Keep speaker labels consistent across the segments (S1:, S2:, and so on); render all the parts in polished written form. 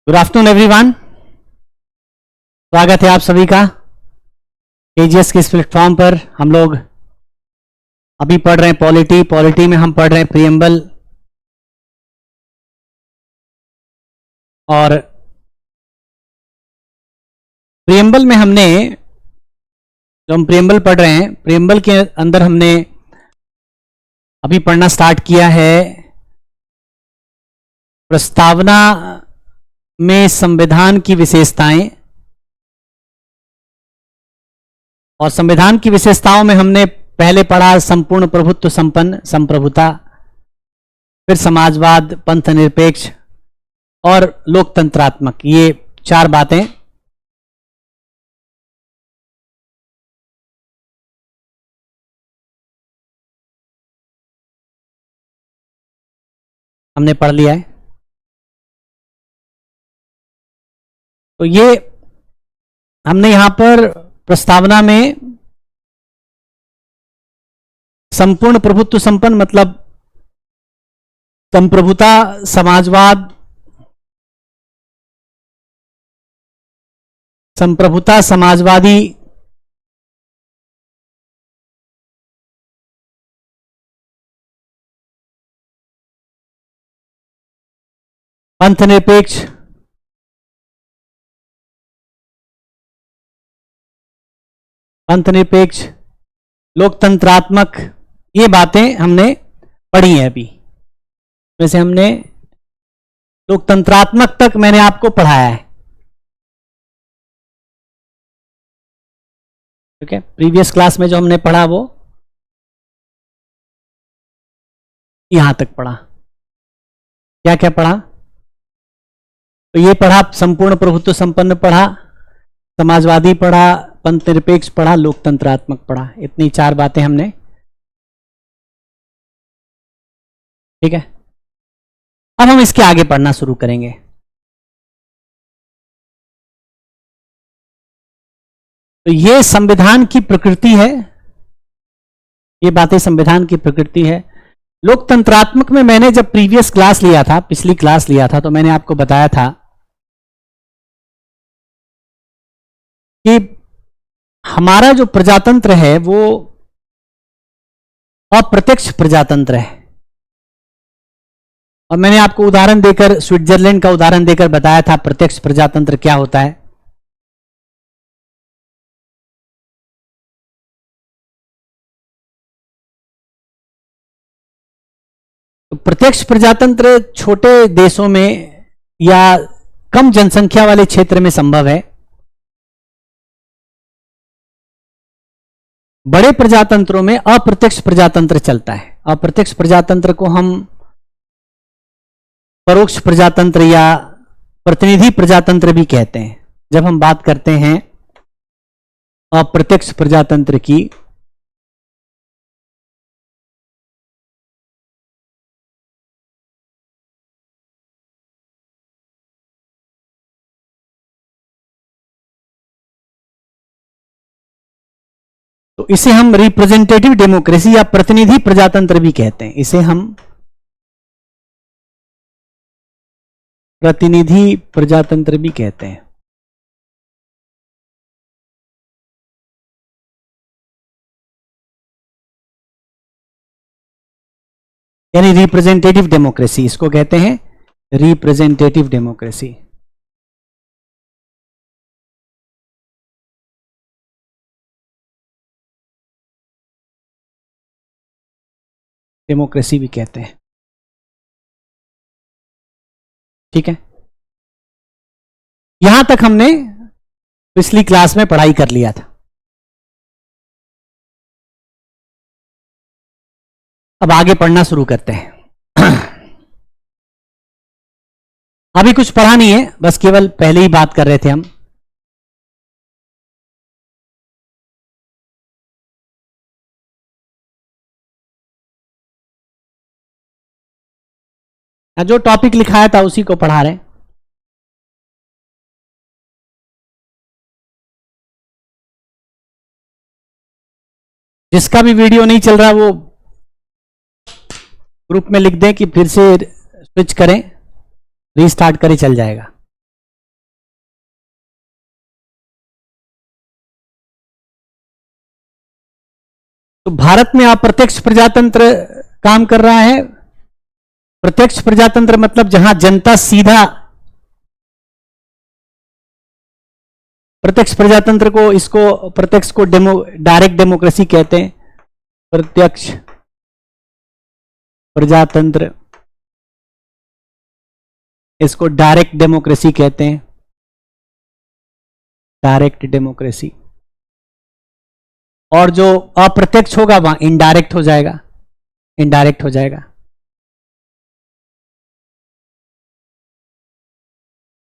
S1: Good afternoon everyone. स्वागत है आप सभी का केजीएस के इस प्लेटफॉर्म पर। हम लोग अभी पढ़ रहे हैं पॉलिटी में हम पढ़ रहे हैं प्रीएम्बल, और प्रीएम्बल में हमने जो हम प्रीएम्बल पढ़ रहे हैं, प्रीएम्बल के अंदर हमने अभी पढ़ना स्टार्ट किया है प्रस्तावना में संविधान की विशेषताएं। और संविधान की विशेषताओं में हमने पहले पढ़ा संपूर्ण प्रभुत्व संपन्न, संप्रभुता, फिर समाजवाद, पंथ निरपेक्ष और लोकतंत्रात्मक, ये चार बातें। हमने पढ़ लिया है। तो ये हमने यहां पर प्रस्तावना में संपूर्ण प्रभुत्व संपन्न मतलब संप्रभुता, समाजवाद, संप्रभुता, समाजवादी, पंथ निरपेक्ष, लोकतंत्रात्मक, ये बातें हमने पढ़ी हैं। अभी वैसे हमने लोकतंत्रात्मक तक मैंने आपको पढ़ाया है, ठीक है। प्रीवियस क्लास में जो हमने पढ़ा वो यहां तक पढ़ा। क्या क्या पढ़ा? तो ये पढ़ा, संपूर्ण प्रभुत्व संपन्न पढ़ा, समाजवादी पढ़ा, पंथ निरपेक्ष पढ़ा, लोकतंत्रात्मक पढ़ा। इतनी चार बातें हमने, ठीक है। अब हम इसके आगे पढ़ना शुरू करेंगे। तो ये संविधान की प्रकृति है, ये बातें संविधान की प्रकृति है। लोकतंत्रात्मक में मैंने जब प्रीवियस क्लास लिया था, पिछली क्लास लिया था, तो मैंने आपको बताया था कि हमारा जो प्रजातंत्र है वो अप्रत्यक्ष प्रजातंत्र है। और मैंने आपको उदाहरण देकर, स्विट्जरलैंड का उदाहरण देकर बताया था प्रत्यक्ष प्रजातंत्र क्या होता है। तो प्रत्यक्ष प्रजातंत्र छोटे देशों में या कम जनसंख्या वाले क्षेत्र में संभव है। बड़े प्रजातंत्रों में अप्रत्यक्ष प्रजातंत्र चलता है। अप्रत्यक्ष प्रजातंत्र को हम परोक्ष प्रजातंत्र या प्रतिनिधि प्रजातंत्र भी कहते हैं। जब हम बात करते हैं अप्रत्यक्ष प्रजातंत्र की, तो इसे हम रिप्रेजेंटेटिव डेमोक्रेसी या प्रतिनिधि प्रजातंत्र भी कहते हैं। इसे हम प्रतिनिधि प्रजातंत्र भी कहते हैं। यानी रिप्रेजेंटेटिव डेमोक्रेसी, इसको कहते हैं रिप्रेजेंटेटिव डेमोक्रेसी। डेमोक्रेसी भी कहते हैं, ठीक है। यहां तक हमने पिछली क्लास में पढ़ाई कर लिया था। अब आगे पढ़ना शुरू करते हैं। अभी कुछ पढ़ा नहीं है, बस केवल पहले ही बात कर रहे थे हम। जो टॉपिक लिखाया था उसी को पढ़ा रहे हैं। जिसका भी वीडियो नहीं चल रहा वो ग्रुप में लिख दें कि फिर से स्विच करें, रीस्टार्ट करें, चल जाएगा। तो भारत में अप्रत्यक्ष प्रजातंत्र काम कर रहा है। प्रत्यक्ष प्रजातंत्र मतलब जहां जनता सीधा, प्रत्यक्ष प्रजातंत्र को, इसको प्रत्यक्ष को डायरेक्ट डेमोक्रेसी कहते हैं। प्रत्यक्ष प्रजातंत्र, इसको डायरेक्ट डेमोक्रेसी कहते हैं, डायरेक्ट डेमोक्रेसी। और जो अप्रत्यक्ष होगा वहां इनडायरेक्ट हो जाएगा, इनडायरेक्ट हो जाएगा।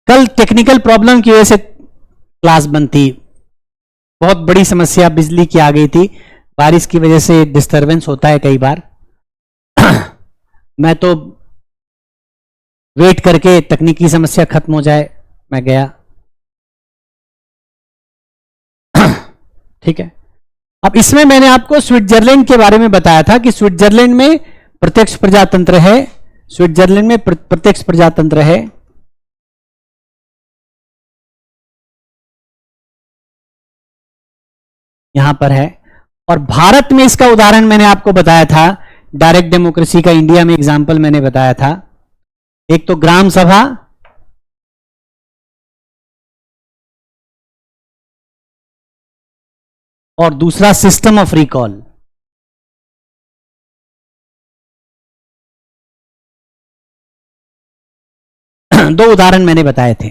S1: कल टेक्निकल प्रॉब्लम की वजह से क्लास बंद थी, बहुत बड़ी समस्या बिजली की आ गई थी, बारिश की वजह से डिस्टरबेंस होता है कई बार। मैं तो वेट करके तकनीकी समस्या खत्म हो जाए मैं गया। ठीक है, अब इसमें मैंने आपको स्विट्जरलैंड के बारे में बताया था कि स्विट्जरलैंड में प्रत्यक्ष प्रजातंत्र है, स्विट्जरलैंड में प्रत्यक्ष प्रजातंत्र है। यहां पर है। और भारत में इसका उदाहरण मैंने आपको बताया था, डायरेक्ट डेमोक्रेसी का इंडिया में एग्जाम्पल मैंने बताया था। एक तो ग्राम सभा, और दूसरा सिस्टम ऑफ रिकॉल। दो उदाहरण मैंने बताए थे।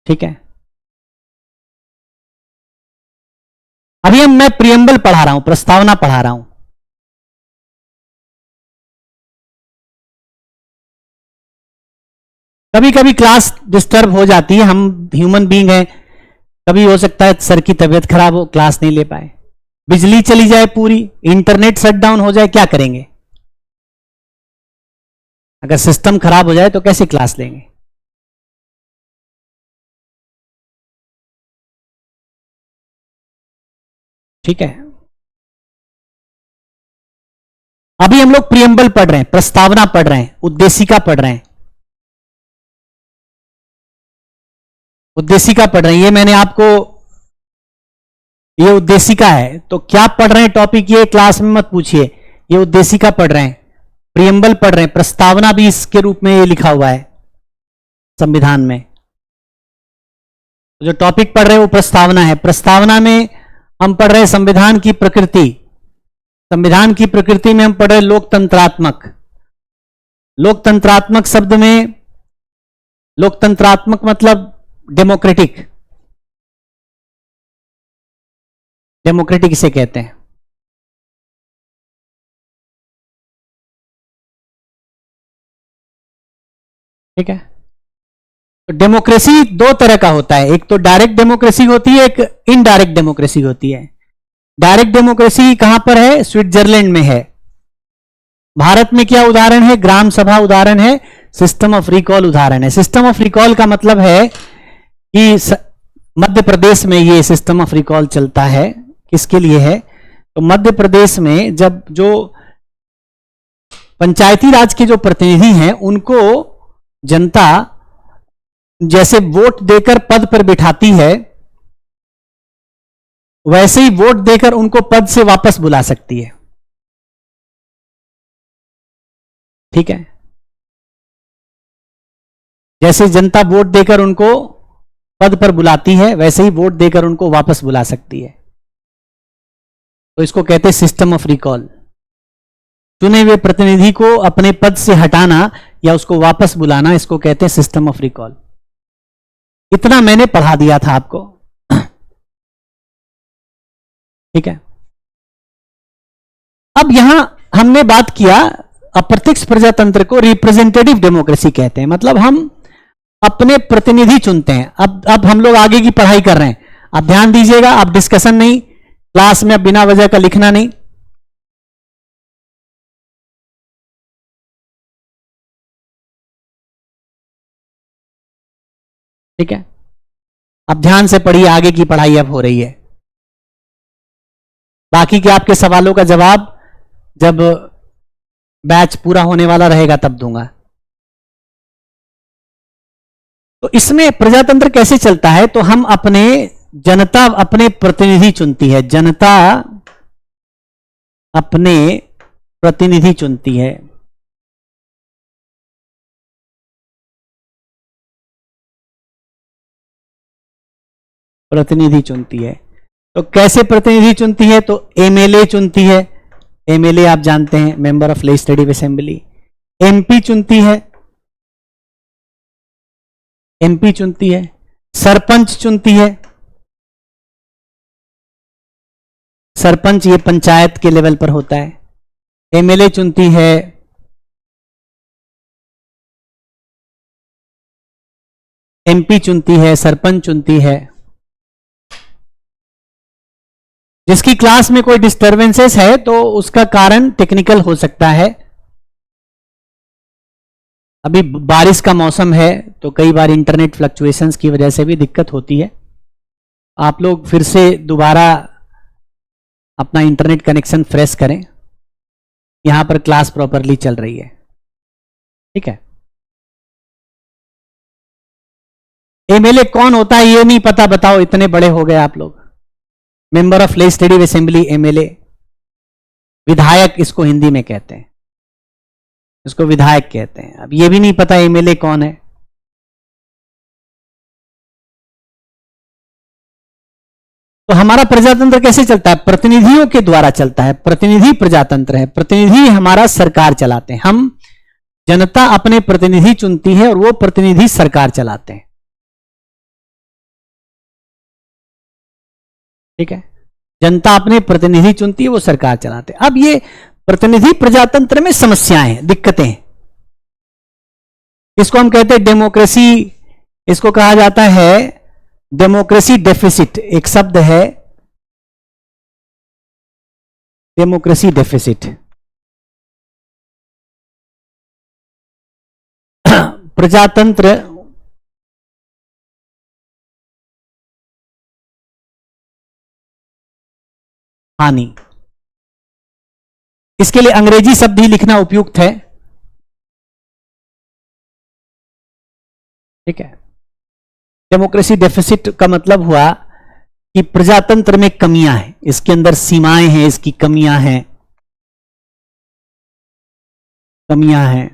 S1: ठीक है, अभी मैं प्रियम्बल पढ़ा रहा हूं, प्रस्तावना पढ़ा रहा हूं। कभी कभी क्लास डिस्टर्ब हो जाती है, हम ह्यूमन बीइंग हैं, कभी हो सकता है सर की तबीयत खराब हो, क्लास नहीं ले पाए, बिजली चली जाए पूरी, इंटरनेट शट डाउन हो जाए, क्या करेंगे? अगर सिस्टम खराब हो जाए तो कैसे क्लास लेंगे? ठीक है, अभी हम लोग प्रियम्बल पढ़ रहे हैं, प्रस्तावना पढ़ रहे हैं, उद्देशिका पढ़ रहे हैं, उद्देशिका पढ़ रहे हैं। ये मैंने आपको, ये उद्देशिका है, तो क्या पढ़ रहे हैं टॉपिक, ये क्लास में मत पूछिए, ये उद्देशिका पढ़ रहे हैं, प्रियम्बल पढ़ रहे हैं, प्रस्तावना भी इसके रूप में ये लिखा हुआ है संविधान में। जो टॉपिक पढ़ रहे हैं वो प्रस्तावना है। प्रस्तावना में हम पढ़ रहे हैं संविधान की प्रकृति, संविधान की प्रकृति में हम पढ़ रहे हैं लोकतंत्रात्मक। लोकतंत्रात्मक शब्द में, लोकतंत्रात्मक मतलब डेमोक्रेटिक, डेमोक्रेटिक इसे कहते हैं। ठीक है, तो डेमोक्रेसी दो तरह का होता है, एक तो डायरेक्ट डेमोक्रेसी होती है, एक इनडायरेक्ट डेमोक्रेसी होती है। डायरेक्ट डेमोक्रेसी कहां पर है? स्विट्जरलैंड में है। भारत में क्या उदाहरण है? ग्राम सभा उदाहरण है, सिस्टम ऑफ रिकॉल उदाहरण है। सिस्टम ऑफ रिकॉल का मतलब है कि मध्य प्रदेश में ये सिस्टम ऑफ रिकॉल चलता है। किसके लिए है? तो मध्य प्रदेश में जब जो पंचायती राज के जो प्रतिनिधि हैं उनको जनता जैसे वोट देकर पद पर बिठाती है, वैसे ही वोट देकर उनको पद से वापस बुला सकती है। ठीक है, जैसे जनता वोट देकर उनको पद पर बुलाती है, वैसे ही वोट देकर उनको वापस बुला सकती है। तो इसको कहते हैं सिस्टम ऑफ रिकॉल। चुने हुए प्रतिनिधि को अपने पद से हटाना या उसको वापस बुलाना, इसको कहते हैं सिस्टम ऑफ रिकॉल। इतना मैंने पढ़ा दिया था आपको। ठीक है, अब यहां हमने बात किया, अप्रत्यक्ष प्रजातंत्र को रिप्रेजेंटेटिव डेमोक्रेसी कहते हैं, मतलब हम अपने प्रतिनिधि चुनते हैं। अब हम लोग आगे की पढ़ाई कर रहे हैं, आप ध्यान दीजिएगा, आप डिस्कशन नहीं, क्लास में अब बिना वजह का लिखना नहीं। ठीक है, अब ध्यान से पढ़िए, आगे की पढ़ाई अब हो रही है। बाकी के आपके सवालों का जवाब जब बैच पूरा होने वाला रहेगा तब दूंगा। तो इसमें प्रजातंत्र कैसे चलता है, तो हम अपने जनता अपने प्रतिनिधि चुनती है, जनता अपने प्रतिनिधि चुनती है। प्रतिनिधि चुनती है। तो कैसे प्रतिनिधि चुनती है, तो एमएलए चुनती है। एमएलए आप जानते हैं, member of legislative assembly. MP चुनती है, एमपी चुनती है। सरपंच चुनती है, सरपंच ये पंचायत के लेवल पर होता है। एमएलए चुनती है, एमपी चुनती है, सरपंच चुनती है। जिसकी क्लास में कोई डिस्टरबेंसेस है तो उसका कारण टेक्निकल हो सकता है। अभी बारिश का मौसम है तो कई बार इंटरनेट फ्लक्चुएशंस की वजह से भी दिक्कत होती है। आप लोग फिर से दोबारा अपना इंटरनेट कनेक्शन फ्रेश करें। यहां पर क्लास प्रॉपरली चल रही है, ठीक है। एमएलए कौन होता है ये नहीं पता, बताओ, इतने बड़े हो गए आप लोग। Member of legislative assembly MLA. विधायक इसको हिंदी में कहते हैं, इसको विधायक कहते हैं। अब ये भी नहीं पता एमएलए कौन है। तो हमारा प्रजातंत्र कैसे चलता है, प्रतिनिधियों के द्वारा चलता है। प्रतिनिधि प्रजातंत्र है, प्रतिनिधि हमारा सरकार चलाते हैं। हम जनता अपने प्रतिनिधि चुनती है और वो प्रतिनिधि सरकार चलाते हैं, ठीक है। जनता अपने प्रतिनिधि चुनती है, वो सरकार चलाते हैं। अब ये प्रतिनिधि प्रजातंत्र में समस्याएं हैं, दिक्कतें हैं। इसको हम कहते हैं डेमोक्रेसी, इसको कहा जाता है डेमोक्रेसी डेफिसिट। एक शब्द है डेमोक्रेसी डेफिसिट। प्रजातंत्र हानि, इसके लिए अंग्रेजी शब्द ही लिखना उपयुक्त है, ठीक है। डेमोक्रेसी डेफिसिट का मतलब हुआ कि प्रजातंत्र में कमियां हैं, इसके अंदर सीमाएं हैं, इसकी कमियां हैं, कमियां हैं।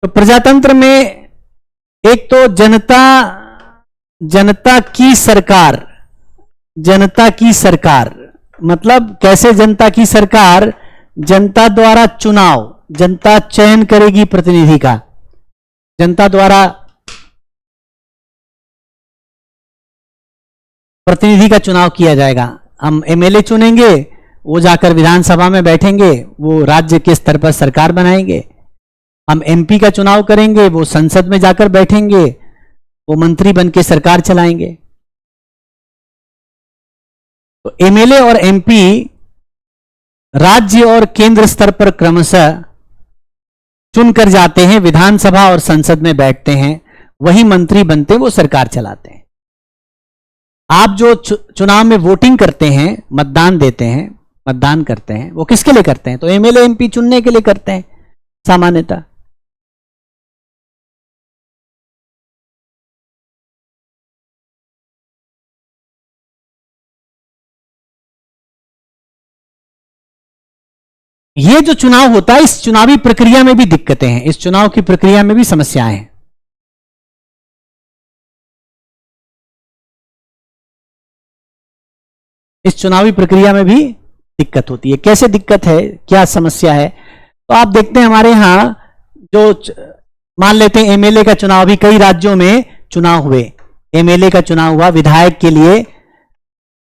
S1: तो प्रजातंत्र में एक तो जनता की सरकार, जनता की सरकार मतलब कैसे जनता की सरकार, जनता द्वारा चुनाव, जनता चयन करेगी प्रतिनिधि का, जनता द्वारा प्रतिनिधि का चुनाव किया जाएगा। हम एमएलए चुनेंगे, वो जाकर विधानसभा में बैठेंगे, वो राज्य के स्तर पर सरकार बनाएंगे। हम एमपी का चुनाव करेंगे, वो संसद में जाकर बैठेंगे, वो मंत्री बन के सरकार चलाएंगे। तो एमएलए और एमपी राज्य और केंद्र स्तर पर क्रमशः चुनकर जाते हैं, विधानसभा और संसद में बैठते हैं, वही मंत्री बनते हैं, वो सरकार चलाते हैं। आप जो चुनाव में वोटिंग करते हैं, मतदान देते हैं, मतदान करते हैं, वो किसके लिए करते हैं, तो एमएलए एमपी चुनने के लिए करते हैं सामान्यतः। ये जो चुनाव होता है, इस चुनावी प्रक्रिया में भी दिक्कतें हैं, इस चुनाव की प्रक्रिया में भी समस्याएं हैं। इस चुनावी प्रक्रिया में भी दिक्कत होती है। कैसे दिक्कत है, क्या समस्या है, तो आप देखते हैं हमारे यहां जो मान लेते हैं एमएलए का चुनाव, भी कई राज्यों में चुनाव हुए, एमएलए का चुनाव हुआ, विधायक के लिए,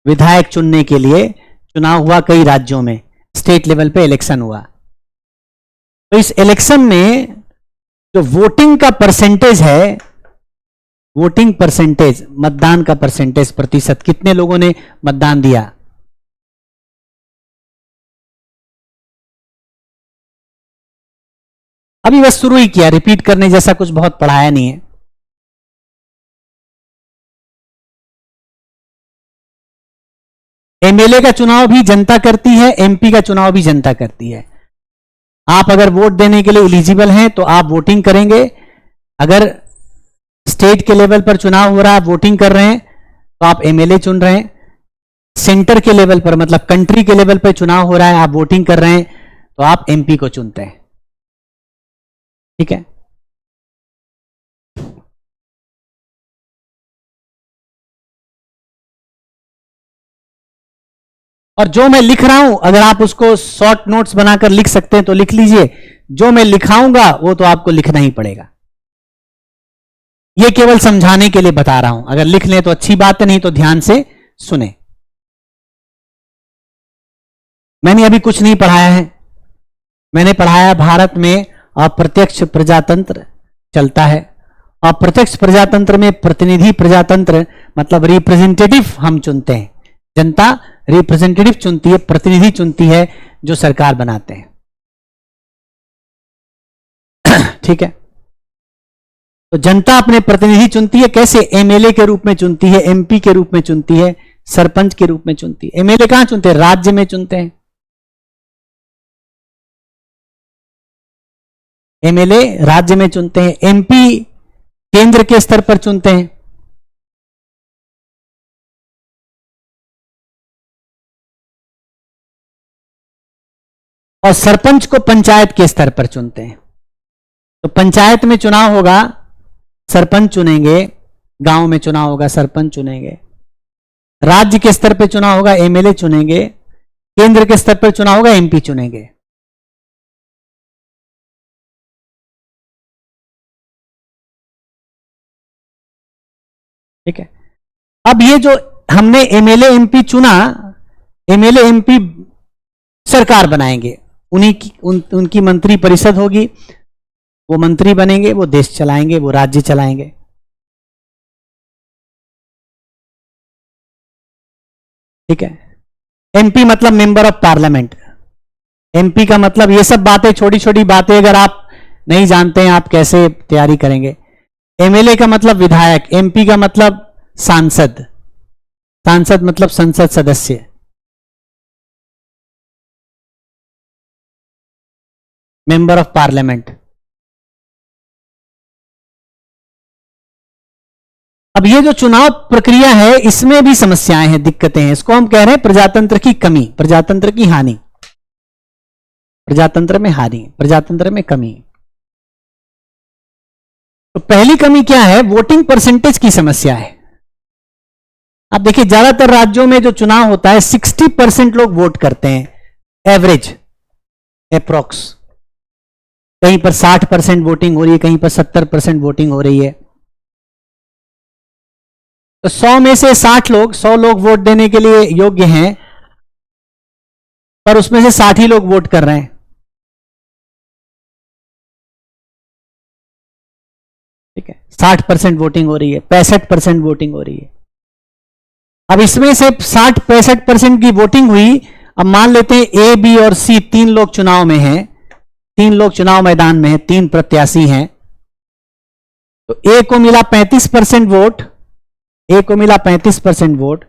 S1: विधायक चुनने के लिए चुनाव हुआ कई राज्यों में, स्टेट लेवल पे इलेक्शन हुआ। तो इस इलेक्शन में जो वोटिंग का परसेंटेज है, वोटिंग परसेंटेज, मतदान का परसेंटेज, प्रतिशत, कितने लोगों ने मतदान दिया, अभी बस शुरू ही किया, रिपीट करने जैसा कुछ बहुत पढ़ाया नहीं है। एमएलए का चुनाव भी जनता करती है, एमपी का चुनाव भी जनता करती है। आप अगर वोट देने के लिए एलिजिबल हैं तो आप वोटिंग करेंगे। अगर स्टेट के लेवल पर चुनाव हो रहा है, आप वोटिंग कर रहे हैं, तो आप एमएलए चुन रहे हैं। सेंटर के लेवल पर मतलब कंट्री के लेवल पर चुनाव हो रहा है, आप वोटिंग कर रहे हैं, तो आप एमपी को चुनते हैं। ठीक है। और जो मैं लिख रहा हूं, अगर आप उसको शॉर्ट नोट्स बनाकर लिख सकते हैं तो लिख लीजिए। जो मैं लिखाऊंगा वो तो आपको लिखना ही पड़ेगा। ये केवल समझाने के लिए बता रहा हूं। अगर लिख लें तो अच्छी बात है, नहीं तो ध्यान से सुने। मैंने अभी कुछ नहीं पढ़ाया है। मैंने पढ़ाया भारत में अप्रत्यक्ष प्रजातंत्र चलता है। अप्रत्यक्ष प्रजातंत्र में प्रतिनिधि प्रजातंत्र मतलब रिप्रेजेंटेटिव हम चुनते हैं। जनता रिप्रेजेंटेटिव चुनती है, प्रतिनिधि चुनती है, जो सरकार बनाते हैं। ठीक है। तो जनता अपने प्रतिनिधि चुनती है। कैसे? एमएलए के रूप में चुनती है, एमपी के रूप में चुनती है, सरपंच के रूप में चुनती है। एमएलए कहां चुनते हैं? राज्य में चुनते हैं। एमएलए राज्य में चुनते हैं। एमपी केंद्र के स्तर पर चुनते हैं। और सरपंच को पंचायत के स्तर पर चुनते हैं। तो पंचायत में चुनाव होगा, सरपंच चुनेंगे। गांव में चुनाव होगा, सरपंच चुनेंगे। राज्य के स्तर पर चुनाव होगा, एमएलए चुनेंगे। केंद्र के स्तर पर चुनाव होगा, एमपी चुनेंगे। ठीक है। अब ये जो हमने एमएलए एमपी चुना, एमएलए एमपी सरकार बनाएंगे। उनकी मंत्री परिषद होगी, वो मंत्री बनेंगे, वो देश चलाएंगे, वो राज्य चलाएंगे। ठीक है। एमपी मतलब मेंबर ऑफ पार्लियामेंट। एमपी का मतलब ये सब बातें, छोटी छोटी बातें अगर आप नहीं जानते हैं, आप कैसे तैयारी करेंगे। एमएलए का मतलब विधायक, एमपी का मतलब सांसद, सांसद मतलब संसद सदस्य। Member of parliament. अब ये जो चुनाव प्रक्रिया है, इसमें भी समस्याएं हैं, दिक्कतें हैं। इसको हम कह रहे हैं प्रजातंत्र की कमी, प्रजातंत्र की हानि, प्रजातंत्र में हानि, प्रजातंत्र में कमी। तो पहली कमी क्या है? वोटिंग परसेंटेज की समस्या है। अब देखिए, ज्यादातर राज्यों में जो चुनाव होता है 60% लोग वोट करते हैं, एवरेज, अप्रोक्स। कहीं पर 60% वोटिंग हो रही है, कहीं पर 70% वोटिंग हो रही है। तो 100 में से 100 लोग वोट देने के लिए योग्य हैं, पर उसमें से 60 ही लोग वोट कर रहे हैं। ठीक है। 60% वोटिंग हो रही है, 65% वोटिंग हो रही है। अब इसमें से 60-65% की वोटिंग हुई। अब मान लेते हैं ए, बी और सी तीन लोग चुनाव में हैं, तीन लोग चुनाव मैदान में हैं, तीन प्रत्याशी हैं। तो ए को मिला 35% वोट, ए को मिला 35% वोट,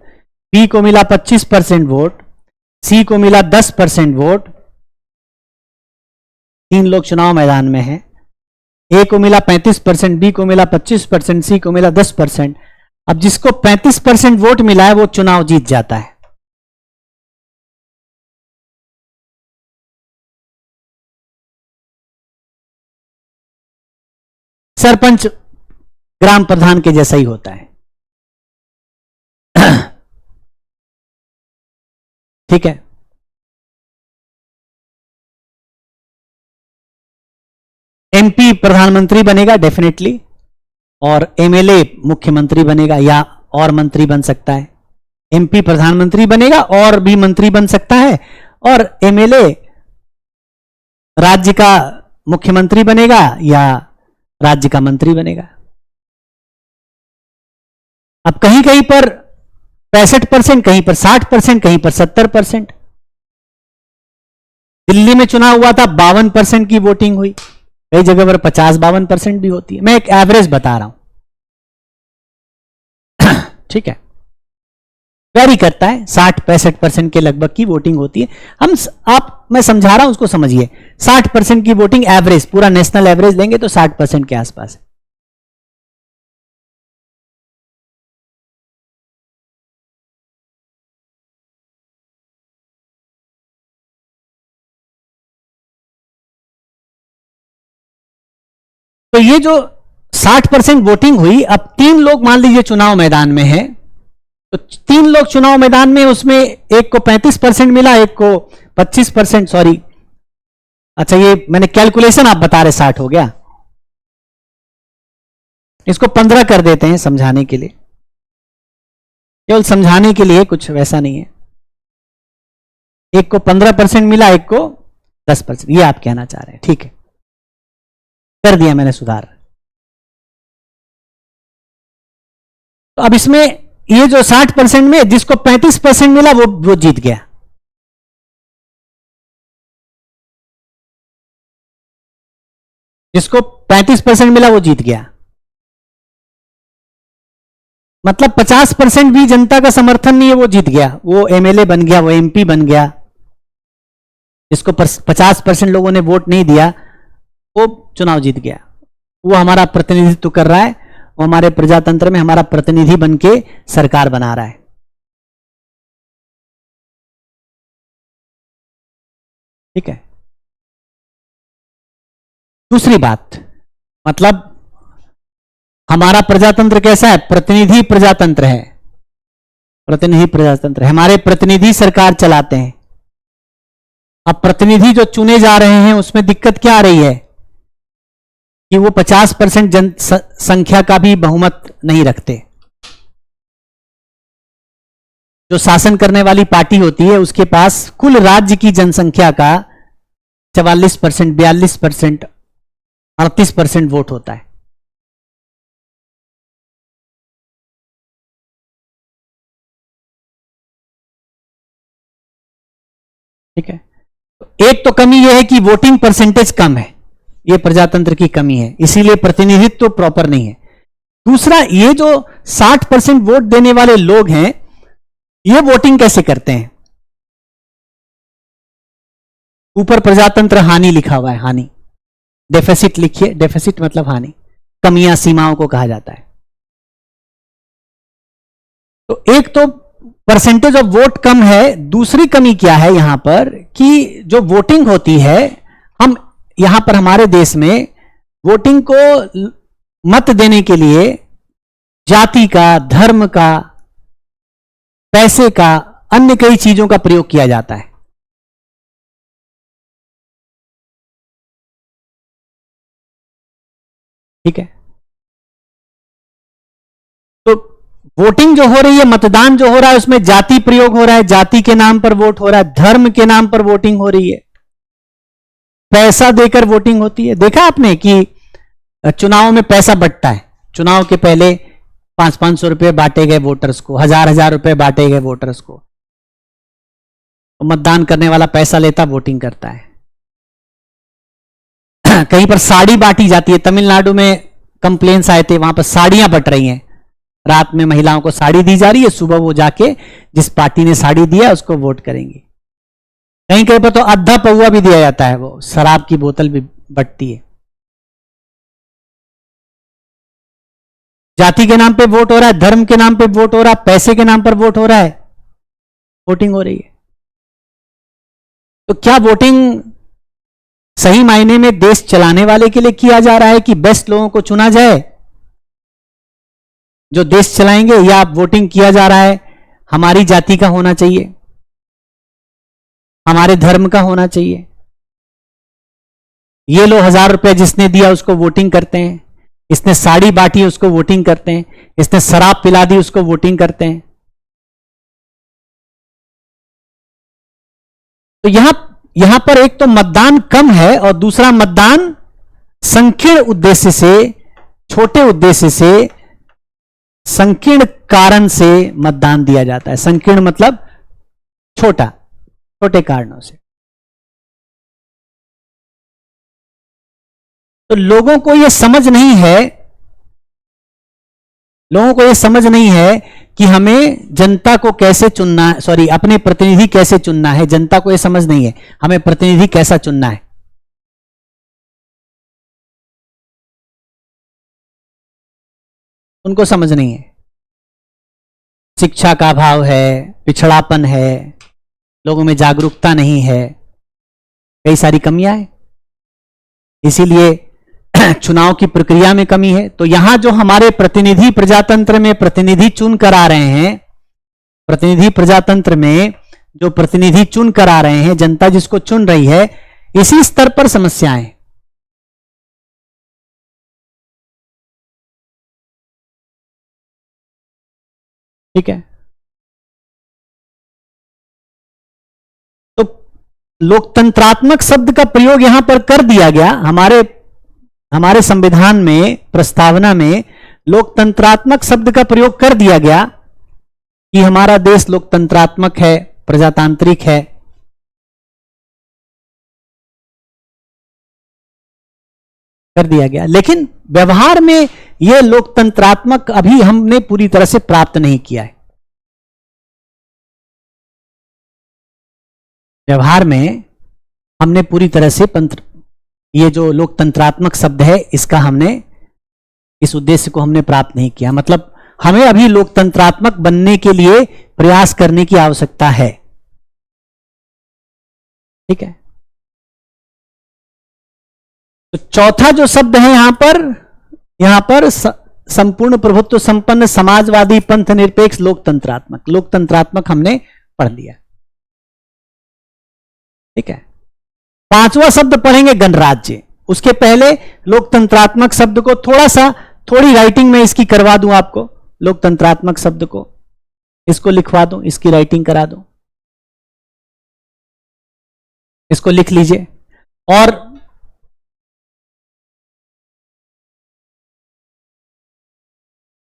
S1: बी को मिला 25% वोट, सी को मिला 10% वोट। तीन लोग चुनाव मैदान में हैं, ए को मिला 35%, बी को मिला 25%, सी को मिला 10%। अब जिसको 35% वोट मिला है वो चुनाव जीत जाता है। सरपंच ग्राम प्रधान के जैसा ही होता है। ठीक है। एमपी प्रधानमंत्री बनेगा डेफिनेटली, और एमएलए मुख्यमंत्री बनेगा या और मंत्री बन सकता है। एमपी प्रधानमंत्री बनेगा और भी मंत्री बन सकता है, और एमएलए राज्य का मुख्यमंत्री बनेगा या राज्य का मंत्री बनेगा। अब कहीं कहीं पर 65%, कहीं पर 60%, कहीं पर 70%। दिल्ली में चुनाव हुआ था, 52% की वोटिंग हुई। कई जगह पर 50-52% भी होती है। मैं एक एवरेज बता रहा हूं। ठीक है। वेरी करता है, 60-65% के लगभग की वोटिंग होती है। मैं समझा रहा हूं उसको समझिए। 60% की वोटिंग एवरेज, पूरा नेशनल एवरेज लेंगे तो 60% के आसपास है। तो ये जो 60% वोटिंग हुई, अब 3 लोग मान लीजिए चुनाव मैदान में हैं, तो 3 लोग चुनाव मैदान में, उसमें एक को 35% मिला, एक को 25%, सॉरी, अच्छा ये मैंने कैलकुलेशन आप बता रहे 60 हो गया, इसको 15 कर देते हैं समझाने के लिए, केवल समझाने के लिए, कुछ वैसा नहीं है। एक को 15% मिला, एक को 10%, ये आप कहना चाह रहे हैं, ठीक है, कर दिया मैंने सुधार। तो अब इसमें ये जो 60% में जिसको 35% मिला वो जीत गया। जिसको 35% मिला वो जीत गया, मतलब 50% भी जनता का समर्थन नहीं है, वो जीत गया, वो एमएलए बन गया, वो एमपी बन गया। जिसको 50% लोगों ने वोट नहीं दिया वो चुनाव जीत गया, वो हमारा प्रतिनिधित्व कर रहा है, वो हमारे प्रजातंत्र में हमारा प्रतिनिधि बन के सरकार बना रहा है। ठीक है। दूसरी बात, मतलब हमारा प्रजातंत्र कैसा है? प्रतिनिधि प्रजातंत्र है, प्रतिनिधि प्रजातंत्र है, हमारे प्रतिनिधि सरकार चलाते हैं। अब प्रतिनिधि जो चुने जा रहे हैं उसमें दिक्कत क्या आ रही है कि वो 50% जनसंख्या का भी बहुमत नहीं रखते। जो शासन करने वाली पार्टी होती है उसके पास कुल राज्य की जनसंख्या का 44%, 42%, 38% वोट होता है। ठीक है। एक तो कमी यह है कि वोटिंग परसेंटेज कम है, यह प्रजातंत्र की कमी है, इसीलिए प्रतिनिधित्व तो प्रॉपर नहीं है। दूसरा, ये जो 60% वोट देने वाले लोग हैं, ये वोटिंग कैसे करते हैं? ऊपर प्रजातंत्र हानि लिखा हुआ है, हानि, डेफिसिट लिखिए, डेफिसिट मतलब हानि, कमियां, सीमाओं को कहा जाता है। तो एक तो परसेंटेज ऑफ वोट कम है, दूसरी कमी क्या है यहां पर कि जो वोटिंग होती है, हम यहां पर हमारे देश में वोटिंग को मत देने के लिए जाति का, धर्म का, पैसे का, अन्य कई चीजों का प्रयोग किया जाता है। ठीक है। तो वोटिंग जो हो रही है, मतदान जो हो रहा है, उसमें जाति प्रयोग हो रहा है, जाति के नाम पर वोट हो रहा है, धर्म के नाम पर वोटिंग हो रही है, पैसा देकर वोटिंग होती है। देखा आपने कि चुनाव में पैसा बंटता है, चुनाव के पहले 500-500 रुपए बांटे गए वोटर्स को, 1000-1000 रुपए बांटे गए वोटर्स को, तो मतदान करने वाला पैसा लेता, वोटिंग करता है। कहीं पर साड़ी बांटी जाती है, तमिलनाडु में कंप्लेन्स आए थे, वहां पर साड़ियां बंट रही हैं, रात में महिलाओं को साड़ी दी जा रही है, सुबह वो जाके जिस पार्टी ने साड़ी दिया उसको वोट करेंगे। कहीं कहीं पर तो आधा पौवा भी दिया जाता है, वो शराब की बोतल भी बंटती है। जाति के नाम पे वोट हो रहा है, धर्म के नाम पे वोट हो रहा है, पैसे के नाम पर वोट हो रहा है, वोटिंग हो रही है। तो क्या वोटिंग सही मायने में देश चलाने वाले के लिए किया जा रहा है कि बेस्ट लोगों को चुना जाए जो देश चलाएंगे, या वोटिंग किया जा रहा है हमारी जाति का होना चाहिए, हमारे धर्म का होना चाहिए, ये लो 1000 रुपए जिसने दिया उसको वोटिंग करते हैं, इसने साड़ी बांटी उसको वोटिंग करते हैं, इसने शराब पिला दी उसको वोटिंग करते हैं। तो यहां पर एक तो मतदान कम है और दूसरा मतदान संकीर्ण उद्देश्य से, छोटे उद्देश्य से, संकीर्ण कारण से मतदान दिया जाता है। संकीर्ण मतलब छोटा, छोटे कारणों से। तो लोगों को यह समझ नहीं है लोगों को यह समझ नहीं है कि हमें जनता को कैसे चुनना है, सॉरी अपने प्रतिनिधि कैसे चुनना है। जनता को यह समझ नहीं है हमें प्रतिनिधि कैसा चुनना है। उनको समझ नहीं है। शिक्षा का अभाव है, पिछड़ापन है, लोगों में जागरूकता नहीं है, कई सारी कमियां हैं। इसीलिए चुनाव की प्रक्रिया में कमी है। तो यहां जो हमारे प्रतिनिधि प्रजातंत्र में प्रतिनिधि चुन कर आ रहे हैं, प्रतिनिधि प्रजातंत्र में जो प्रतिनिधि चुन कर आ रहे हैं, जनता जिसको चुन रही है, इसी स्तर पर समस्याएं। ठीक है। तो लोकतंत्रात्मक शब्द का प्रयोग यहां पर कर दिया गया। हमारे संविधान में प्रस्तावना में लोकतंत्रात्मक शब्द का प्रयोग कर दिया गया कि हमारा देश लोकतंत्रात्मक है, प्रजातांत्रिक है। कर दिया गया, लेकिन व्यवहार में यह लोकतंत्रात्मक अभी हमने पूरी तरह से प्राप्त नहीं किया है। व्यवहार में हमने पूरी तरह से ये जो लोकतंत्रात्मक शब्द है, इसका हमने इस उद्देश्य को हमने प्राप्त नहीं किया। मतलब हमें अभी लोकतंत्रात्मक बनने के लिए प्रयास करने की आवश्यकता है। ठीक है। तो चौथा जो शब्द है यहां पर संपूर्ण प्रभुत्व संपन्न समाजवादी पंथ निरपेक्ष लोकतंत्रात्मक। लोकतंत्रात्मक हमने पढ़ लिया। ठीक है। पांचवा शब्द पढ़ेंगे गणराज्य। उसके पहले लोकतंत्रात्मक शब्द को थोड़ी राइटिंग में इसकी करवा दूं आपको। लोकतंत्रात्मक शब्द को इसको लिखवा दूं, इसकी राइटिंग करा दूं, इसको लिख लीजिए। और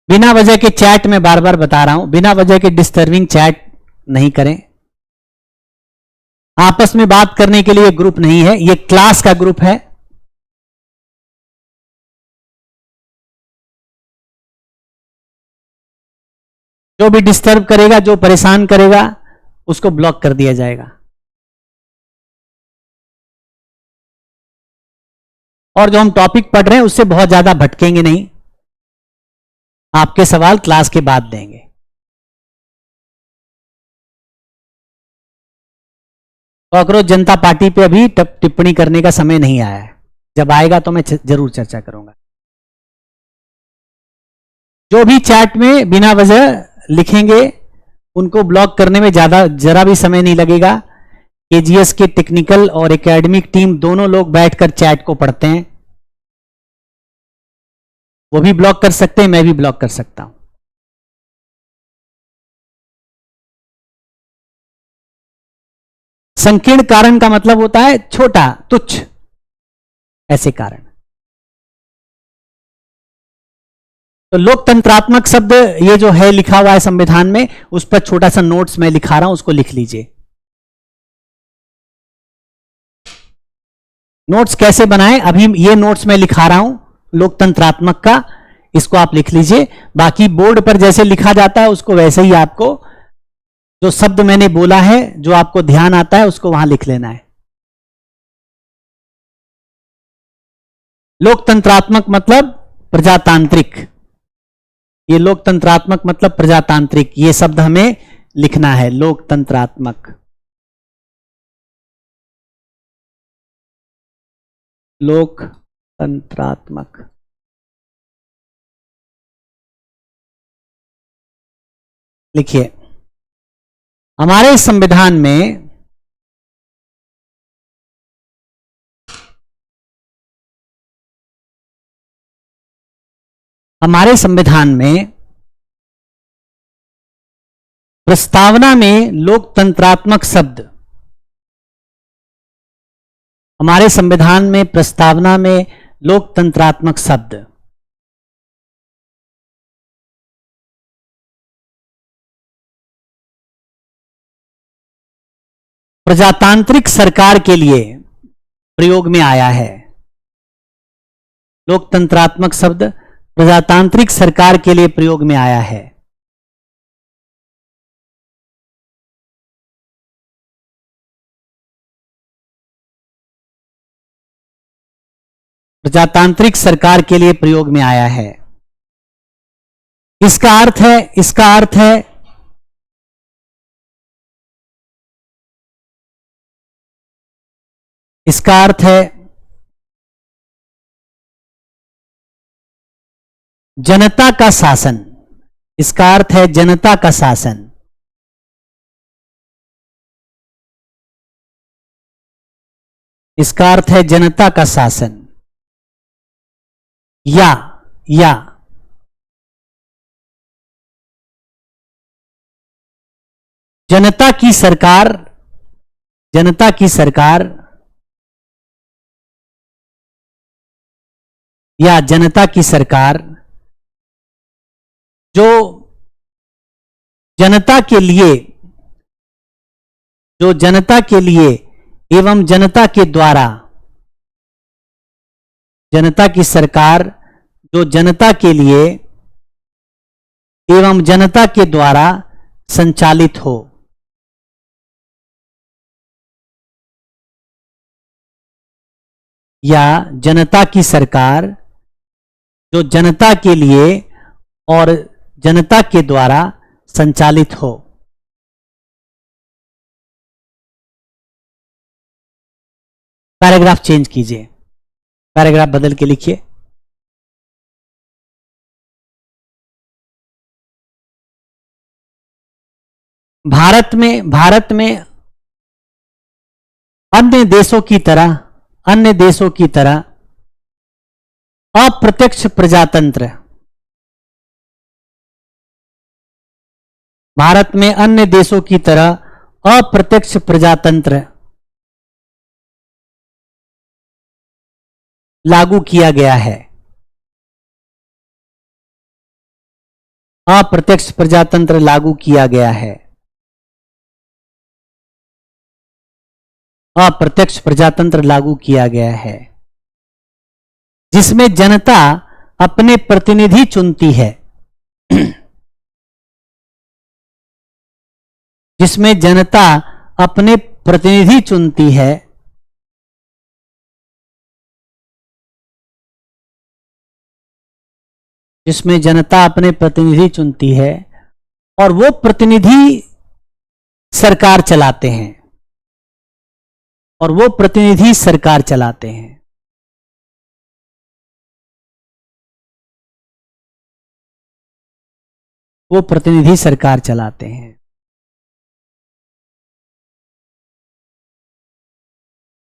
S1: बिना वजह के चैट में बार बार बता रहा हूं, बिना वजह के डिस्टर्बिंग चैट नहीं करें। आपस में बात करने के लिए ग्रुप नहीं है, यह क्लास का ग्रुप है। जो भी डिस्टर्ब करेगा, जो परेशान करेगा, उसको ब्लॉक कर दिया जाएगा। और जो हम टॉपिक पढ़ रहे हैं उससे बहुत ज्यादा भटकेंगे नहीं। आपके सवाल क्लास के बाद देंगे। कांग्रेस जनता पार्टी पे अभी टिप्पणी करने का समय नहीं आया है। जब आएगा तो मैं जरूर चर्चा करूंगा। जो भी चैट में बिना वजह लिखेंगे उनको ब्लॉक करने में जरा भी समय नहीं लगेगा। केजीएस के टेक्निकल और एकेडमिक टीम दोनों लोग बैठकर चैट को पढ़ते हैं। वो भी ब्लॉक कर सकते हैं, मैं भी ब्लॉक कर सकता हूं। संकीर्ण कारण का मतलब होता है छोटा, तुच्छ, ऐसे कारण। तो लोकतंत्रात्मक शब्द ये जो है लिखा हुआ है संविधान में, उस पर छोटा सा नोट्स मैं लिखा रहा हूं, उसको लिख लीजिए। नोट्स कैसे बनाएं, अभी ये नोट्स मैं लिखा रहा हूं लोकतंत्रात्मक का, इसको आप लिख लीजिए। बाकी बोर्ड पर जैसे लिखा जाता है उसको वैसे ही आपको, जो शब्द मैंने बोला है, जो आपको ध्यान आता है, उसको वहां लिख लेना है। लोकतंत्रात्मक मतलब प्रजातांत्रिक। ये लोकतंत्रात्मक मतलब प्रजातांत्रिक, ये शब्द हमें लिखना है। लोकतंत्रात्मक, लोकतंत्रात्मक। लिखिए। हमारे संविधान में प्रस्तावना में लोकतंत्रात्मक शब्द, हमारे संविधान में प्रस्तावना में लोकतंत्रात्मक शब्द प्रजातांत्रिक सरकार के लिए प्रयोग में आया है। लोकतंत्रात्मक शब्द प्रजातांत्रिक सरकार के लिए प्रयोग में आया है। प्रजातांत्रिक सरकार के लिए प्रयोग में आया है। इसका अर्थ है, इसका अर्थ है इसका अर्थ है जनता का शासन। इसका अर्थ है जनता का शासन। इसका अर्थ है जनता का शासन। या जनता की सरकार, जनता की सरकार या जनता की सरकार जो जनता के लिए, जो जनता के लिए एवं जनता के द्वारा, जनता की सरकार जो जनता के लिए एवं जनता के द्वारा संचालित हो। या जनता की सरकार जो जनता के लिए और जनता के द्वारा संचालित हो। पैराग्राफ चेंज कीजिए, पैराग्राफ बदल के लिखिए। भारत में अन्य देशों की तरह, अन्य देशों की तरह अप्रत्यक्ष प्रजातंत्र, भारत में अन्य देशों की तरह अप्रत्यक्ष प्रजातंत्र लागू किया गया है। अप्रत्यक्ष प्रजातंत्र लागू किया गया है। अप्रत्यक्ष प्रजातंत्र लागू किया गया है जिसमें जनता अपने प्रतिनिधि चुनती है। जिसमें जनता अपने प्रतिनिधि चुनती है जिसमें जनता अपने प्रतिनिधि चुनती है और वो प्रतिनिधि सरकार चलाते हैं, और वो प्रतिनिधि सरकार चलाते हैं। वो प्रतिनिधि सरकार चलाते हैं।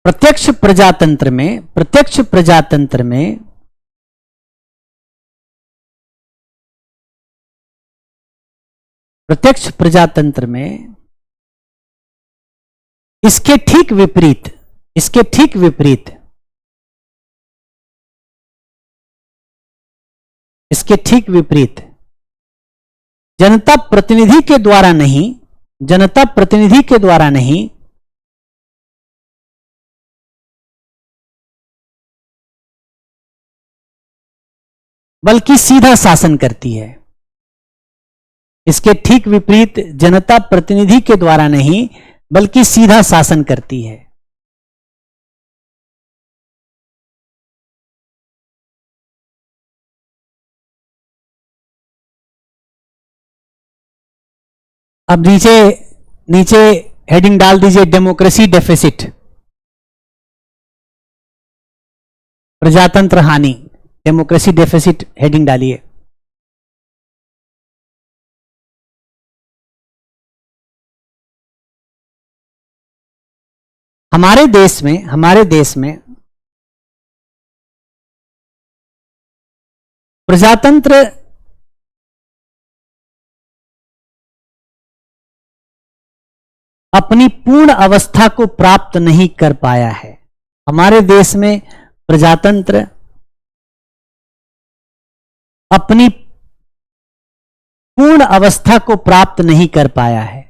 S1: प्रत्यक्ष प्रजातंत्र में, प्रत्यक्ष प्रजातंत्र में प्रत्यक्ष प्रजातंत्र में इसके ठीक विपरीत, इसके ठीक विपरीत, इसके ठीक विपरीत जनता प्रतिनिधि के द्वारा नहीं, जनता प्रतिनिधि के द्वारा नहीं, बल्कि सीधा शासन करती है। इसके ठीक विपरीत जनता प्रतिनिधि के द्वारा नहीं बल्कि सीधा शासन करती है। अब नीचे नीचे हेडिंग डाल दीजिए डेमोक्रेसी डेफिसिट, प्रजातंत्र हानि। डेमोक्रेसी डेफिसिट हेडिंग डालिए। हमारे देश में प्रजातंत्र अपनी पूर्ण अवस्था को प्राप्त नहीं कर पाया है। हमारे देश में प्रजातंत्र अपनी पूर्ण अवस्था को प्राप्त नहीं कर पाया है।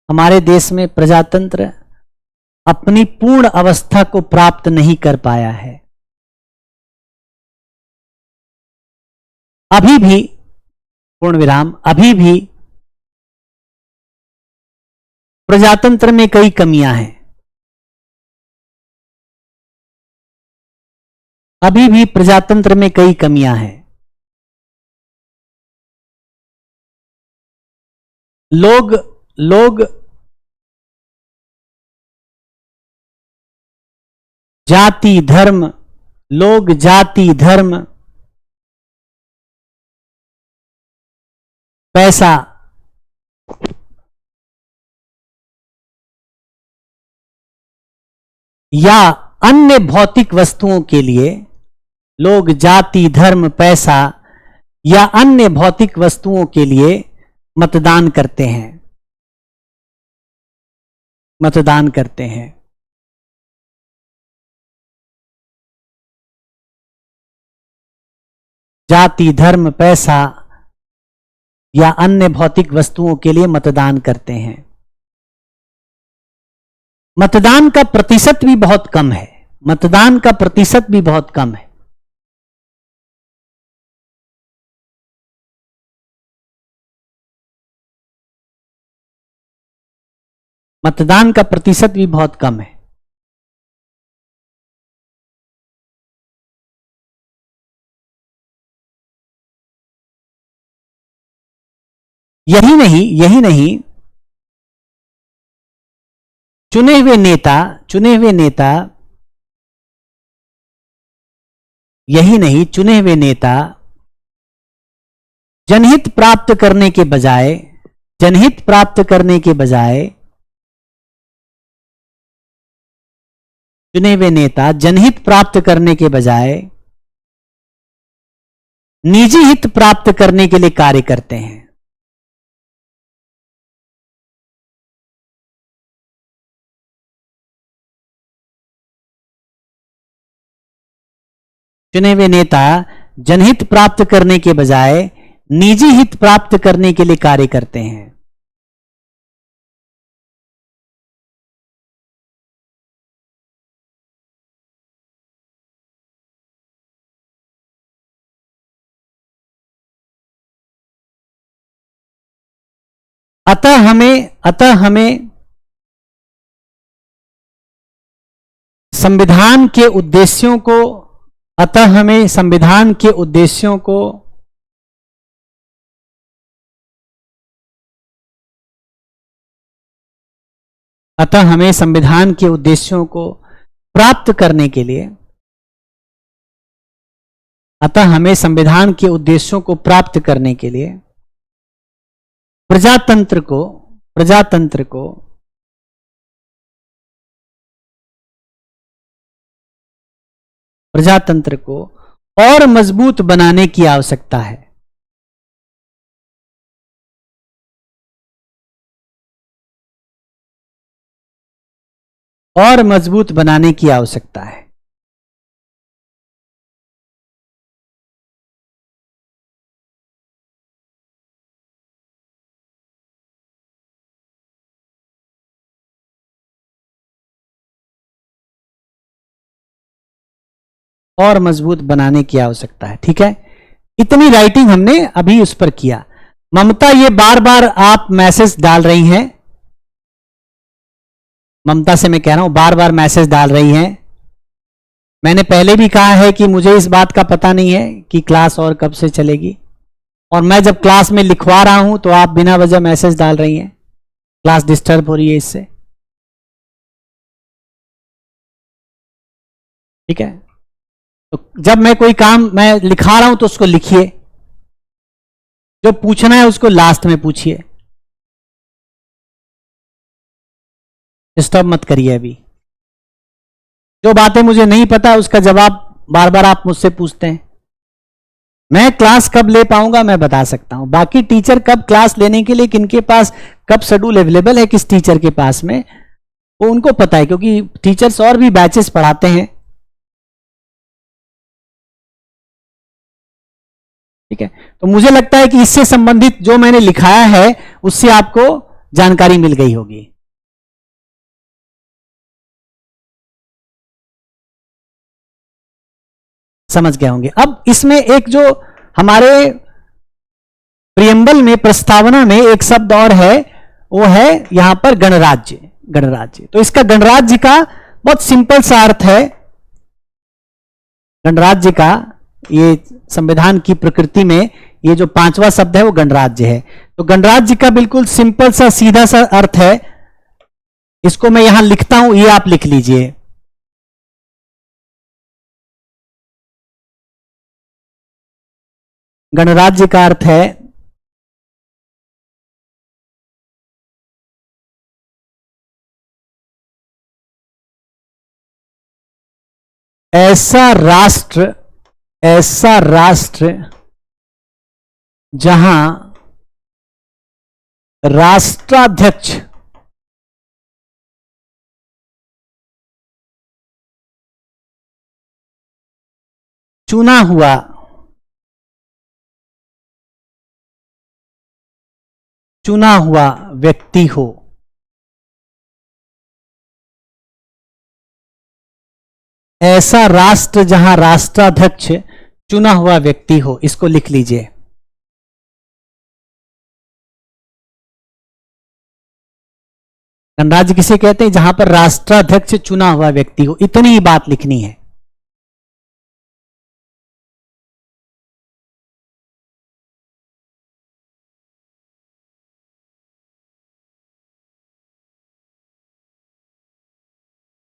S1: हमारे देश में प्रजातंत्र अपनी पूर्ण अवस्था को प्राप्त नहीं कर पाया है। अभी भी, पूर्ण विराम, अभी भी प्रजातंत्र में कई कमियां हैं। अभी भी प्रजातंत्र में कई कमियां हैं। लोग लोग जाति धर्म, लोग जाति धर्म, पैसा, या अन्य भौतिक वस्तुओं के लिए, लोग जाति धर्म पैसा या अन्य भौतिक वस्तुओं के लिए मतदान करते हैं, मतदान करते हैं। जाति धर्म पैसा या अन्य भौतिक वस्तुओं के लिए मतदान करते हैं। मतदान का प्रतिशत भी बहुत कम है, मतदान का प्रतिशत भी बहुत कम है। मतदान का प्रतिशत भी बहुत कम है। यही नहीं, चुने हुए नेता, यही नहीं, चुने हुए नेता जनहित प्राप्त करने के बजाय, जनहित प्राप्त करने के बजाय, चुने हुए नेता जनहित प्राप्त करने के बजाय निजी हित प्राप्त करने के लिए कार्य करते हैं। चुने हुए नेता जनहित प्राप्त करने के बजाय निजी हित प्राप्त करने के लिए कार्य करते हैं। अतः हमें संविधान के उद्देश्यों को, अतः हमें संविधान के उद्देश्यों को अतः हमें संविधान के उद्देश्यों को प्राप्त करने के लिए, अतः हमें संविधान के उद्देश्यों को प्राप्त करने के लिए प्रजातंत्र को और मजबूत बनाने की आवश्यकता है। और मजबूत बनाने की आवश्यकता है। और मजबूत बनाने की आवश्यकता है। ठीक है, इतनी राइटिंग हमने अभी उस पर किया। ममता, ये बार बार आप मैसेज डाल रही हैं, ममता से मैं कह रहा हूं, बार बार मैसेज डाल रही हैं। मैंने पहले भी कहा है कि मुझे इस बात का पता नहीं है कि क्लास और कब से चलेगी, और मैं जब क्लास में लिखवा रहा हूं तो आप बिना वजह मैसेज डाल रही हैं, क्लास डिस्टर्ब हो रही है इससे। ठीक है, तो जब मैं कोई काम मैं लिखा रहा हूं तो उसको लिखिए, जो पूछना है उसको लास्ट में पूछिए, डिस्टर्ब मत करिए। अभी जो बातें मुझे नहीं पता उसका जवाब बार बार आप मुझसे पूछते हैं। मैं क्लास कब ले पाऊंगा मैं बता सकता हूं, बाकी टीचर कब क्लास लेने के लिए किनके पास कब शेड्यूल अवेलेबल है किस टीचर के पास में, वो उनको पता है, क्योंकि टीचर्स और भी बैचेस पढ़ाते हैं। ठीक है, तो मुझे लगता है कि इससे संबंधित जो मैंने लिखाया है उससे आपको जानकारी मिल गई होगी। समझ गए होंगे। अब इसमें एक जो हमारे प्रियम्बल में, प्रस्तावना में एक शब्द और है, वो है यहां पर गणराज्य। गणराज्य, तो इसका गणराज्य का बहुत सिंपल सा अर्थ है। गणराज्य का, ये संविधान की प्रकृति में ये जो 5वां शब्द है वो गणराज्य है। तो गणराज्य का बिल्कुल सिंपल सा सीधा सा अर्थ है, इसको मैं यहां लिखता हूं, ये आप लिख लीजिए। गणराज्य का अर्थ है ऐसा राष्ट्र जहां राष्ट्राध्यक्ष चुना हुआ व्यक्ति हो। ऐसा राष्ट्र जहां राष्ट्राध्यक्ष चुना हुआ व्यक्ति हो, इसको लिख लीजिए। गणराज्य किसे कहते हैं? जहां पर राष्ट्राध्यक्ष चुना हुआ व्यक्ति हो, इतनी ही बात लिखनी है।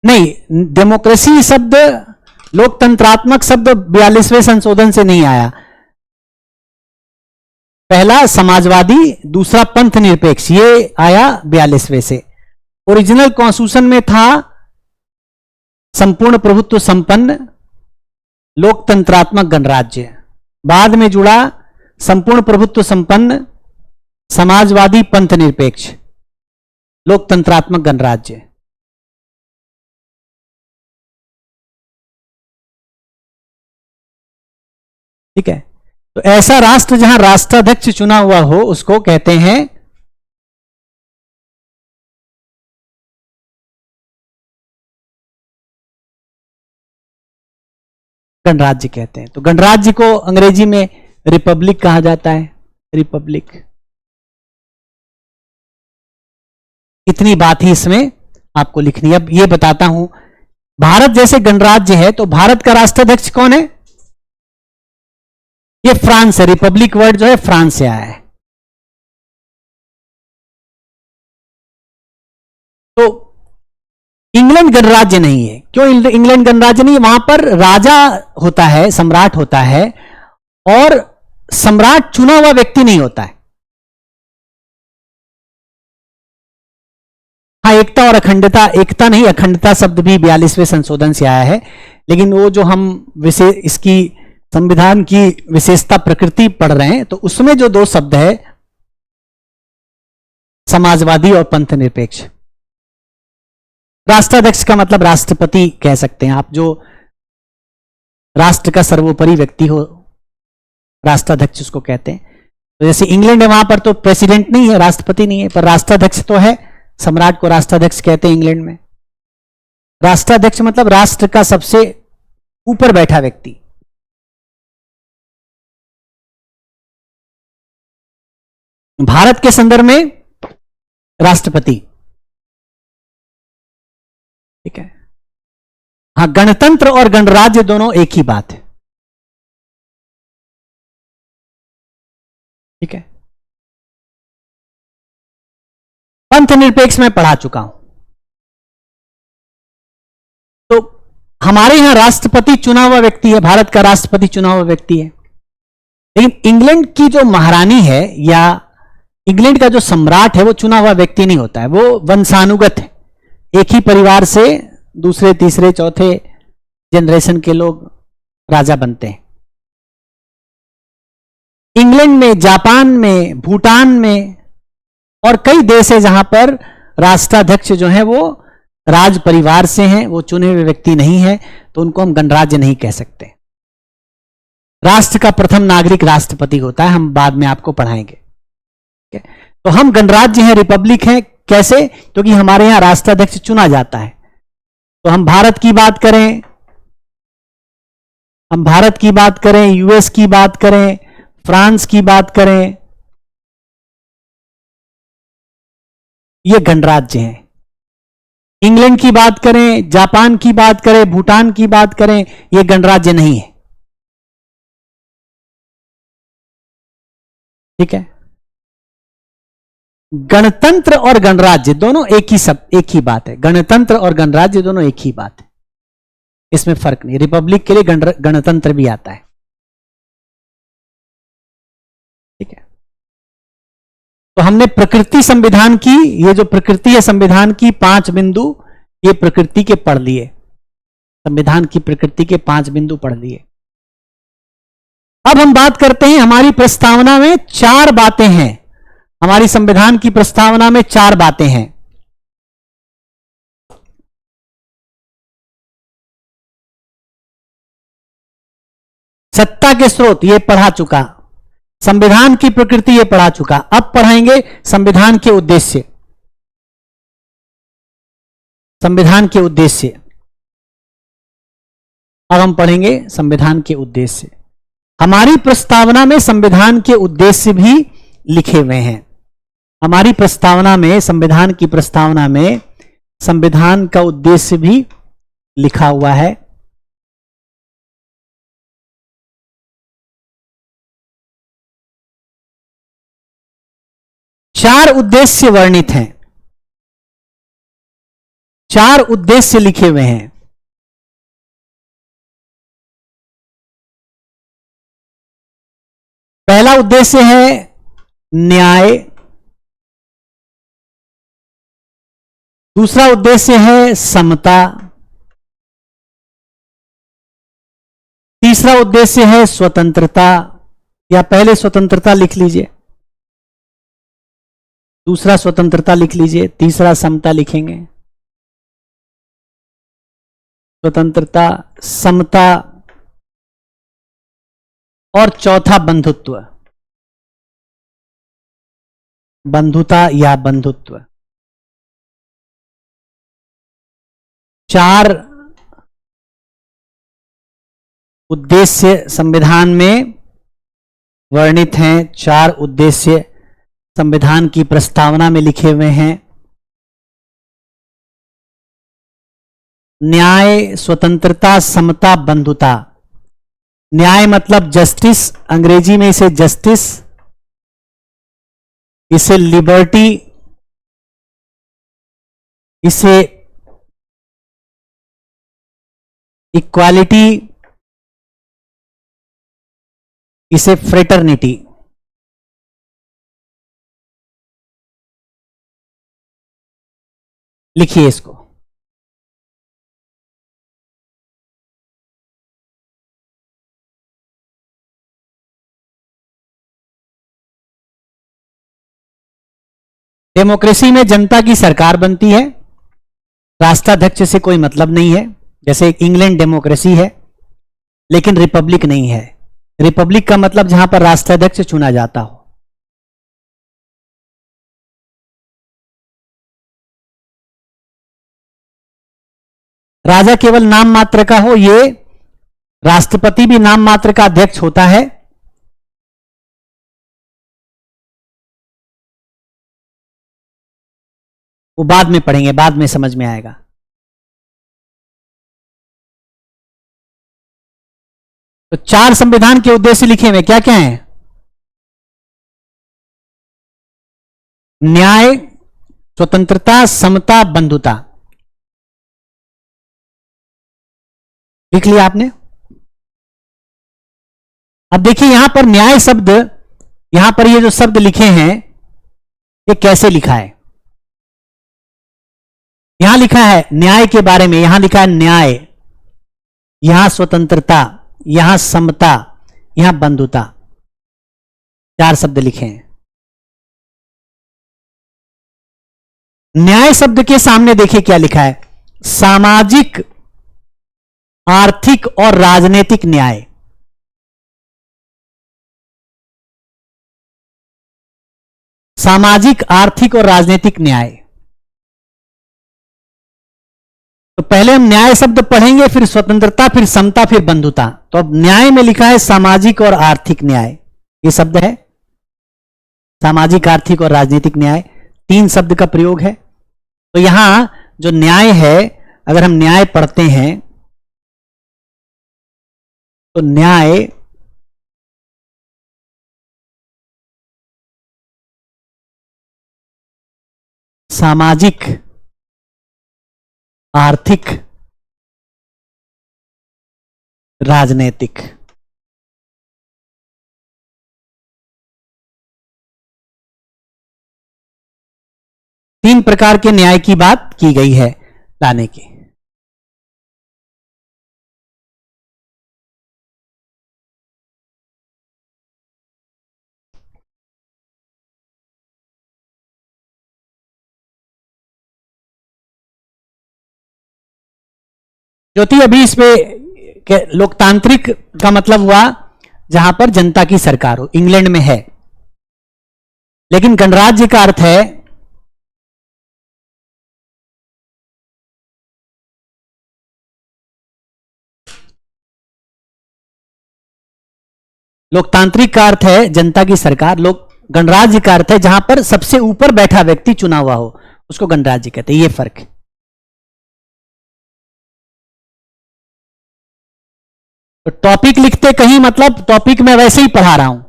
S1: नहीं, डेमोक्रेसी शब्द, लोकतंत्रात्मक शब्द 42वें संशोधन से नहीं आया। पहला समाजवादी, दूसरा पंथ निरपेक्ष, ये आया 42वें से। ओरिजिनल कॉन्स्टिट्यूशन में था संपूर्ण प्रभुत्व संपन्न लोकतंत्रात्मक गणराज्य, बाद में जुड़ा संपूर्ण प्रभुत्व संपन्न समाजवादी पंथ निरपेक्ष लोकतंत्रात्मक गणराज्य। ठीक है, तो ऐसा राष्ट्र जहां राष्ट्राध्यक्ष चुना हुआ हो उसको कहते हैं गणराज्य कहते हैं। तो गणराज्य को अंग्रेजी में रिपब्लिक कहा जाता है, रिपब्लिक। इतनी बात ही इसमें आपको लिखनी है। अब ये बताता हूं, भारत जैसे गणराज्य है तो भारत का राष्ट्राध्यक्ष कौन है? ये फ्रांस है। रिपब्लिक वर्ड जो है फ्रांस से आया है। तो इंग्लैंड गणराज्य नहीं है। क्यों इंग्लैंड गणराज्य नहीं है? वहां पर राजा होता है, सम्राट होता है, और सम्राट चुना हुआ व्यक्ति नहीं होता है। हाँ, एकता और अखंडता, एकता नहीं अखंडता शब्द भी 42वें संशोधन से आया है, लेकिन वो जो हम इसकी संविधान की विशेषता प्रकृति पढ़ रहे हैं तो उसमें जो दो शब्द है समाजवादी और पंथ निरपेक्ष। राष्ट्राध्यक्ष का मतलब राष्ट्रपति कह सकते हैं आप, जो राष्ट्र का सर्वोपरि व्यक्ति हो, राष्ट्राध्यक्ष उसको कहते हैं। तो जैसे इंग्लैंड है, वहां पर तो प्रेसिडेंट नहीं है, राष्ट्रपति नहीं है, पर राष्ट्राध्यक्ष तो है। सम्राट को राष्ट्राध्यक्ष कहते हैं इंग्लैंड में। राष्ट्राध्यक्ष मतलब राष्ट्र का सबसे ऊपर बैठा व्यक्ति। भारत के संदर्भ में राष्ट्रपति। ठीक है, हाँ, गणतंत्र और गणराज्य दोनों एक ही बात है। ठीक है, पंथ निरपेक्ष में पढ़ा चुका हूं। तो हमारे यहां राष्ट्रपति चुना हुआ व्यक्ति है, भारत का राष्ट्रपति चुना हुआ व्यक्ति है। लेकिन इंग्लैंड की जो महारानी है या इंग्लैंड का जो सम्राट है वो चुना हुआ व्यक्ति नहीं होता है, वो वंशानुगत है। एक ही परिवार से दूसरे, तीसरे, चौथे जनरेशन के लोग राजा बनते हैं। इंग्लैंड में, जापान में, भूटान में और कई देश है जहां पर राष्ट्राध्यक्ष जो है वो राज परिवार से हैं, वो चुने हुए व्यक्ति नहीं है, तो उनको हम गणराज्य नहीं कह सकते। राष्ट्र का प्रथम नागरिक राष्ट्रपति होता है, हम बाद में आपको पढ़ाएंगे। तो हम गणराज्य हैं, रिपब्लिक हैं। कैसे? क्योंकि हमारे यहां राष्ट्राध्यक्ष चुना जाता है। तो हम भारत की बात करें, यूएस की बात करें, फ्रांस की बात करें, ये गणराज्य हैं। इंग्लैंड की बात करें, जापान की बात करें, भूटान की बात करें, ये गणराज्य नहीं है। ठीक है। गणतंत्र और गणराज्य दोनों एक ही बात है। गणतंत्र और गणराज्य दोनों एक ही बात है, इसमें फर्क नहीं। रिपब्लिक के लिए गणतंत्र भी आता है। ठीक है। तो हमने प्रकृति संविधान की, ये जो प्रकृति है संविधान की 5 बिंदु, ये प्रकृति के पढ़ लिए। संविधान की प्रकृति के 5 बिंदु पढ़ लिए। अब हम बात करते हैं, हमारी प्रस्तावना में 4 बातें हैं। हमारी संविधान की प्रस्तावना में 4 बातें हैं। सत्ता के स्रोत ये पढ़ा चुका, संविधान की प्रकृति ये पढ़ा चुका। अब पढ़ाएंगे संविधान के उद्देश्य। संविधान के उद्देश्य अब हम पढ़ेंगे संविधान के उद्देश्य। हमारी प्रस्तावना में संविधान के उद्देश्य भी लिखे हुए हैं। हमारी प्रस्तावना में, संविधान की प्रस्तावना में संविधान का उद्देश्य भी लिखा हुआ है। चार उद्देश्य वर्णित हैं, 4 उद्देश्य लिखे हुए हैं। पहला उद्देश्य है न्याय, दूसरा उद्देश्य है समता, तीसरा उद्देश्य है स्वतंत्रता, या पहले स्वतंत्रता लिख लीजिए, दूसरा स्वतंत्रता लिख लीजिए, तीसरा समता लिखेंगे। स्वतंत्रता, समता और चौथा बंधुत्व, बंधुता या बंधुत्व। 4 उद्देश्य संविधान में वर्णित हैं। 4 उद्देश्य संविधान की प्रस्तावना में लिखे हुए हैं। न्याय, स्वतंत्रता, समता, बंधुता। न्याय मतलब जस्टिस, अंग्रेजी में इसे जस्टिस, इसे लिबर्टी, इसे इक्वालिटी, इसे फ्रेटर्निटी। लिखिए इसको। डेमोक्रेसी में जनता की सरकार बनती है, राष्ट्राध्यक्ष से कोई मतलब नहीं है। जैसे इंग्लैंड डेमोक्रेसी है, लेकिन रिपब्लिक नहीं है। रिपब्लिक का मतलब जहां पर राष्ट्राध्यक्ष चुना जाता हो। राजा केवल नाम मात्र का हो, ये राष्ट्रपति भी नाम मात्र का अध्यक्ष होता है। वो बाद में पढ़ेंगे, बाद में समझ में आएगा। तो 4 संविधान के उद्देश्य लिखे हुए क्या क्या हैं? न्याय, स्वतंत्रता, समता, बंधुता। लिख लिया आपने? अब देखिए यहां पर न्याय शब्द, यहां पर ये जो शब्द लिखे हैं ये कैसे लिखा है? यहां लिखा है न्याय के बारे में, यहां लिखा है न्याय, यहां स्वतंत्रता, यहां समता, यहां बंधुता। 4 शब्द लिखे हैं। न्याय शब्द के सामने देखिए क्या लिखा है, सामाजिक, आर्थिक और राजनीतिक न्याय। सामाजिक, आर्थिक और राजनीतिक न्याय। तो पहले हम न्याय शब्द पढ़ेंगे, फिर स्वतंत्रता, फिर समता, फिर बंधुता। तो अब न्याय में लिखा है सामाजिक और आर्थिक न्याय। ये शब्द है सामाजिक, आर्थिक और राजनीतिक न्याय, 3 शब्द का प्रयोग है। तो यहां जो न्याय है, अगर हम न्याय पढ़ते हैं तो न्याय सामाजिक, आर्थिक, राजनीतिक, 3 प्रकार के न्याय की बात की गई है लाने की। ज्योति, अभी इसमें लोकतांत्रिक का मतलब हुआ जहां पर जनता की सरकार हो, इंग्लैंड में है। लेकिन गणराज्य का अर्थ है लोकतांत्रिक का अर्थ है जनता की सरकार, लोक गणराज्य का अर्थ है जहां पर सबसे ऊपर बैठा व्यक्ति चुना हुआ हो, उसको गणराज्य कहते हैं। ये फर्क है। तो टॉपिक लिखते कहीं मतलब टॉपिक मैं वैसे ही पढ़ा रहा हूं,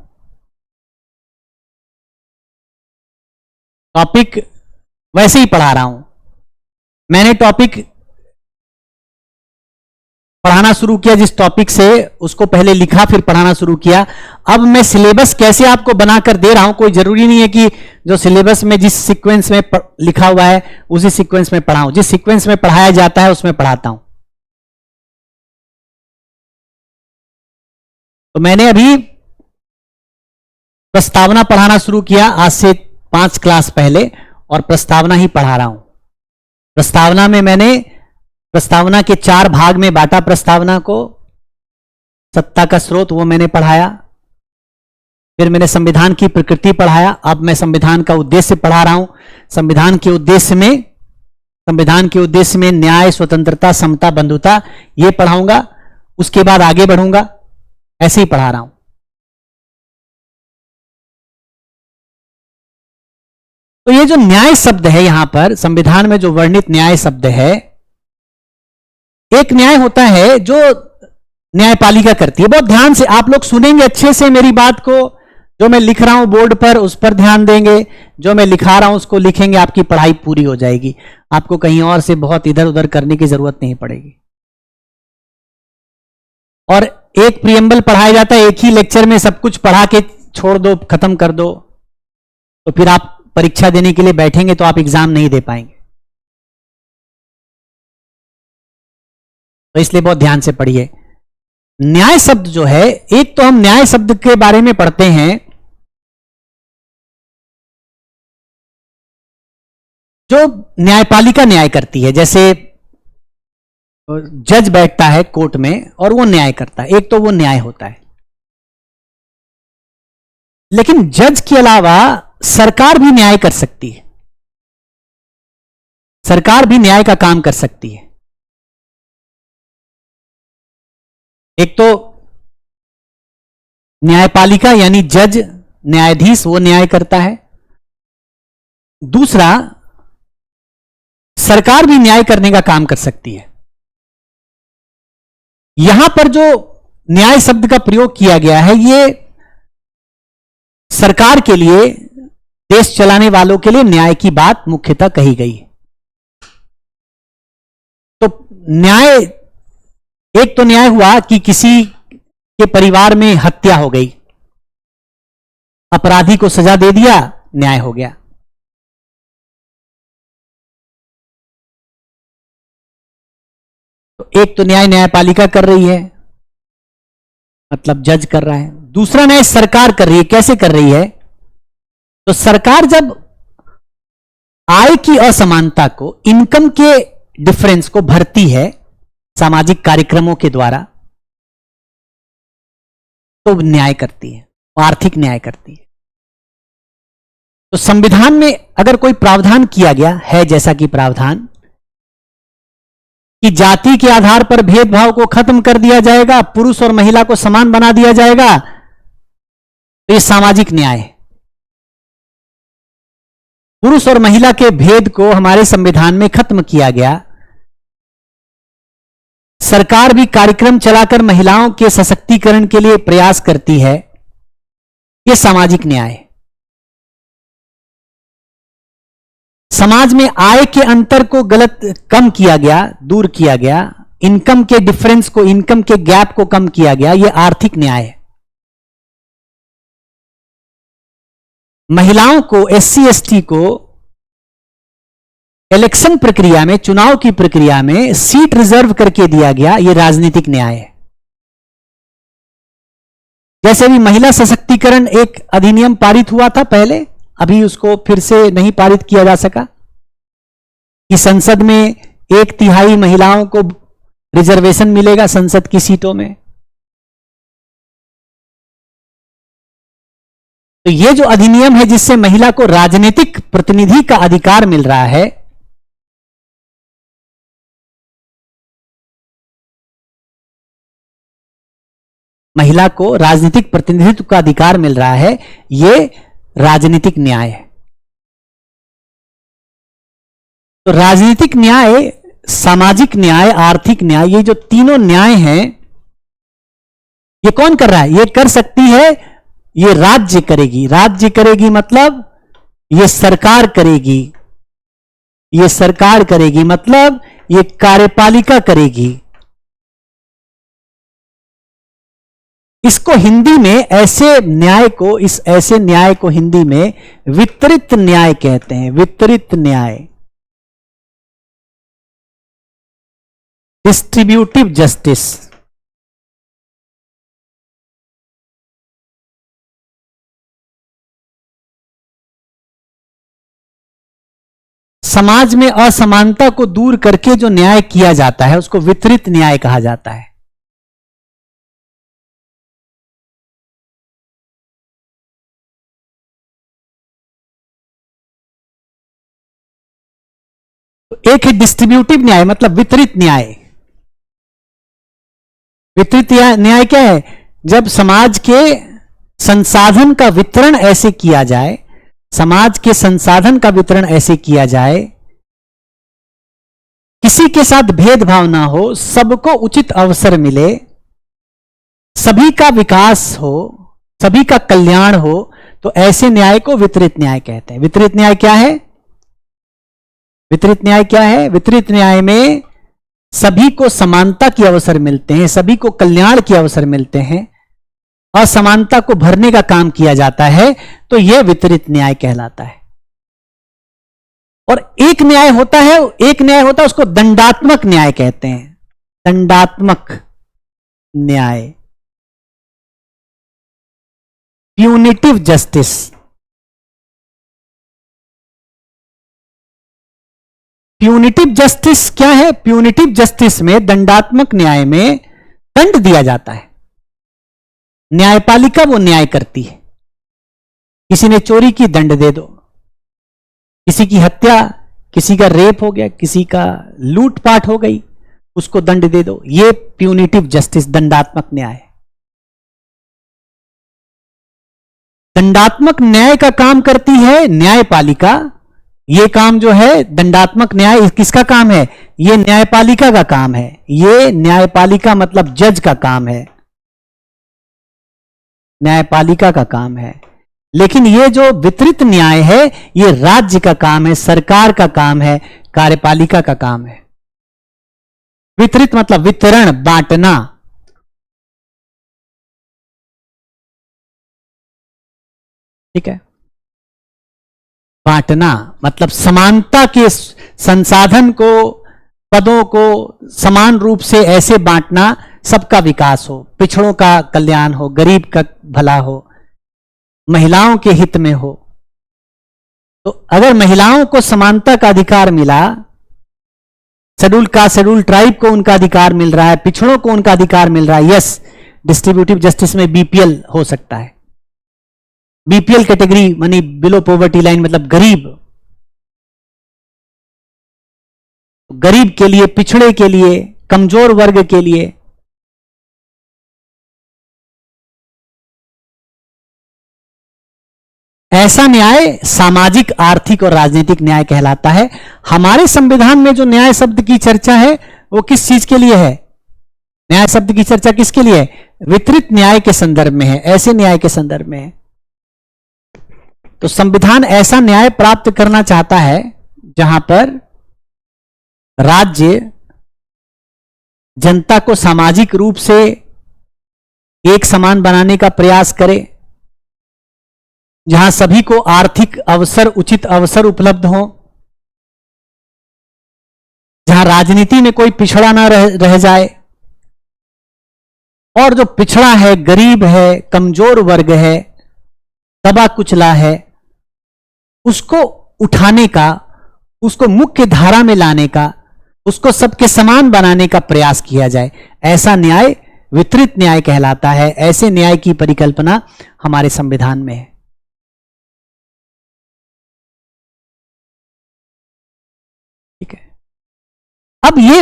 S1: टॉपिक वैसे ही पढ़ा रहा हूं। मैंने टॉपिक पढ़ाना शुरू किया जिस टॉपिक से, उसको पहले लिखा फिर पढ़ाना शुरू किया। अब मैं सिलेबस कैसे आपको बनाकर दे रहा हूं, कोई जरूरी नहीं है कि जो सिलेबस में जिस सीक्वेंस में लिखा हुआ है उसी सीक्वेंस में पढ़ाऊं। जिस सीक्वेंस में पढ़ाया जाता है उसमें पढ़ाता हूं। तो मैंने अभी प्रस्तावना पढ़ाना शुरू किया आज से 5 क्लास पहले, और प्रस्तावना ही पढ़ा रहा हूं। प्रस्तावना में मैंने प्रस्तावना के 4 भाग में बांटा प्रस्तावना को। सत्ता का स्रोत वो मैंने पढ़ाया, फिर मैंने संविधान की प्रकृति पढ़ाया। अब मैं संविधान का उद्देश्य पढ़ा रहा हूं। संविधान के उद्देश्य में न्याय, स्वतंत्रता, समता, बंधुता ये पढ़ाऊंगा। उसके बाद आगे बढ़ूंगा, ऐसे ही पढ़ा रहा हूं। तो ये जो न्याय शब्द है यहां पर संविधान में जो वर्णित न्याय शब्द है, एक न्याय होता है जो न्यायपालिका करती है। बहुत ध्यान से आप लोग सुनेंगे अच्छे से मेरी बात को। जो मैं लिख रहा हूं बोर्ड पर उस पर ध्यान देंगे, जो मैं लिखा रहा हूं उसको लिखेंगे, आपकी पढ़ाई पूरी हो जाएगी। आपको कहीं और से बहुत इधर उधर करने की जरूरत नहीं पड़ेगी। और एक प्रियम्बल पढ़ाया जाता है, एक ही लेक्चर में सब कुछ पढ़ा के छोड़ दो, खत्म कर दो, तो फिर आप परीक्षा देने के लिए बैठेंगे तो आप एग्जाम नहीं दे पाएंगे। तो इसलिए बहुत ध्यान से पढ़िए। न्याय शब्द जो है, एक तो हम न्याय शब्द के बारे में पढ़ते हैं जो न्यायपालिका न्याय करती है। जैसे जज बैठता है कोर्ट में और वो न्याय करता है, एक तो वो न्याय होता है। लेकिन जज के अलावा सरकार भी न्याय कर सकती है, सरकार भी न्याय का काम कर सकती है। एक तो न्यायपालिका यानी जज, न्यायाधीश, वो न्याय करता है। दूसरा, सरकार भी न्याय करने का काम कर सकती है। यहां पर जो न्याय शब्द का प्रयोग किया गया है, ये सरकार के लिए, देश चलाने वालों के लिए न्याय की बात मुख्यतः कही गई है। तो न्याय, एक तो न्याय हुआ कि किसी के परिवार में हत्या हो गई, अपराधी को सजा दे दिया, न्याय हो गया। तो एक तो न्याय न्यायपालिका कर रही है, मतलब जज कर रहा है। दूसरा न्याय सरकार कर रही है। कैसे कर रही है? तो सरकार जब आय की असमानता को, इनकम के डिफरेंस को भरती है सामाजिक कार्यक्रमों के द्वारा, तो न्याय करती है, आर्थिक न्याय करती है। तो संविधान में अगर कोई प्रावधान किया गया है, जैसा कि प्रावधान कि जाति के आधार पर भेदभाव को खत्म कर दिया जाएगा, पुरुष और महिला को समान बना दिया जाएगा, तो ये सामाजिक न्याय है। पुरुष और महिला के भेद को हमारे संविधान में खत्म किया गया। सरकार भी कार्यक्रम चलाकर महिलाओं के सशक्तिकरण के लिए प्रयास करती है। यह सामाजिक न्याय है। समाज में आय के अंतर को गलत कम किया गया, दूर किया गया। इनकम के डिफरेंस को, इनकम के गैप को कम किया गया। यह आर्थिक न्याय है। महिलाओं को, एससी एसटी को इलेक्शन प्रक्रिया में, चुनाव की प्रक्रिया में सीट रिजर्व करके दिया गया। यह राजनीतिक न्याय है। जैसे भी महिला सशक्तिकरण एक अधिनियम पारित हुआ था पहले, अभी उसको फिर से नहीं पारित किया जा सका कि संसद में 1/3 महिलाओं को रिजर्वेशन मिलेगा संसद की सीटों में। तो यह जो अधिनियम है जिससे महिला को राजनीतिक प्रतिनिधि का अधिकार मिल रहा है, महिला को राजनीतिक प्रतिनिधित्व का अधिकार मिल रहा है, यह राजनीतिक न्याय है। तो राजनीतिक न्याय, सामाजिक न्याय, आर्थिक न्याय, ये जो तीनों न्याय हैं, ये कौन कर रहा है? ये कर सकती है, ये राज्य करेगी। राज्य करेगी मतलब ये सरकार करेगी। ये सरकार करेगी मतलब ये कार्यपालिका करेगी। इसको हिंदी में ऐसे न्याय को, इस ऐसे न्याय को हिंदी में वितरित न्याय कहते हैं। वितरित न्याय, डिस्ट्रीब्यूटिव जस्टिस। समाज में असमानता को दूर करके जो न्याय किया जाता है उसको वितरित न्याय कहा जाता है। तो एक है डिस्ट्रीब्यूटिव न्याय, मतलब वितरित न्याय। वितरित न्याय क्या है? जब समाज के संसाधन का वितरण ऐसे किया जाए, समाज के संसाधन का वितरण ऐसे किया जाए, किसी के साथ भेदभाव ना हो, सबको उचित अवसर मिले, सभी का विकास हो, सभी का कल्याण हो, तो ऐसे न्याय को वितरित न्याय कहते हैं। वितरित न्याय क्या है? वितरित न्याय क्या है? वितरित न्याय में सभी को समानता के अवसर मिलते हैं, सभी को कल्याण के अवसर मिलते हैं, असमानता को भरने का काम किया जाता है, तो यह वितरित न्याय कहलाता है। और एक न्याय होता है, एक न्याय होता है उसको दंडात्मक न्याय कहते हैं। दंडात्मक न्याय, प्यूनिटिव जस्टिस। प्यूनिटिव जस्टिस क्या है? प्यूनिटिव जस्टिस में, दंडात्मक न्याय में दंड दिया जाता है। न्यायपालिका वो न्याय करती है। किसी ने चोरी की, दंड दे दो। किसी की हत्या, किसी का रेप हो गया, किसी का लूटपाट हो गई, उसको दंड दे दो। ये प्यूनिटिव जस्टिस, दंडात्मक न्याय। दंडात्मक न्याय का काम करती है न्यायपालिका। ये काम जो है दंडात्मक न्याय, किसका काम है? ये न्यायपालिका का काम है। ये न्यायपालिका मतलब जज का काम है, न्यायपालिका का काम है। लेकिन ये जो वितरित न्याय है, ये राज्य का काम है, सरकार का काम है, कार्यपालिका का काम है। वितरित मतलब वितरण, बांटना। ठीक है, बांटना मतलब समानता के संसाधन को, पदों को समान रूप से ऐसे बांटना, सबका विकास हो, पिछड़ों का कल्याण हो, गरीब का भला हो, महिलाओं के हित में हो। तो अगर महिलाओं को समानता का अधिकार मिला, शेड्यूल कास्ट, शेड्यूल ट्राइब को उनका अधिकार मिल रहा है, पिछड़ों को उनका अधिकार मिल रहा है, यस, डिस्ट्रीब्यूटिव जस्टिस में बीपीएल हो सकता है। बीपीएल कैटेगरी मानी बिलो पॉवर्टी लाइन, मतलब गरीब, गरीब के लिए, पिछड़े के लिए, कमजोर वर्ग के लिए ऐसा न्याय सामाजिक, आर्थिक और राजनीतिक न्याय कहलाता है। हमारे संविधान में जो न्याय शब्द की चर्चा है वो किस चीज के लिए है? न्याय शब्द की चर्चा किसके लिए है? वितरित न्याय के संदर्भ में है, ऐसे न्याय के संदर्भ में है। तो संविधान ऐसा न्याय प्राप्त करना चाहता है जहां पर राज्य जनता को सामाजिक रूप से एक समान बनाने का प्रयास करे, जहां सभी को आर्थिक अवसर, उचित अवसर उपलब्ध हो, जहां राजनीति में कोई पिछड़ा ना रह जाए, और जो पिछड़ा है, गरीब है, कमजोर वर्ग है, दबा कुचला है, उसको उठाने का, उसको मुख्य धारा में लाने का, उसको सबके समान बनाने का प्रयास किया जाए। ऐसा न्याय वितरित न्याय कहलाता है। ऐसे न्याय की परिकल्पना हमारे संविधान में है। ठीक है। अब ये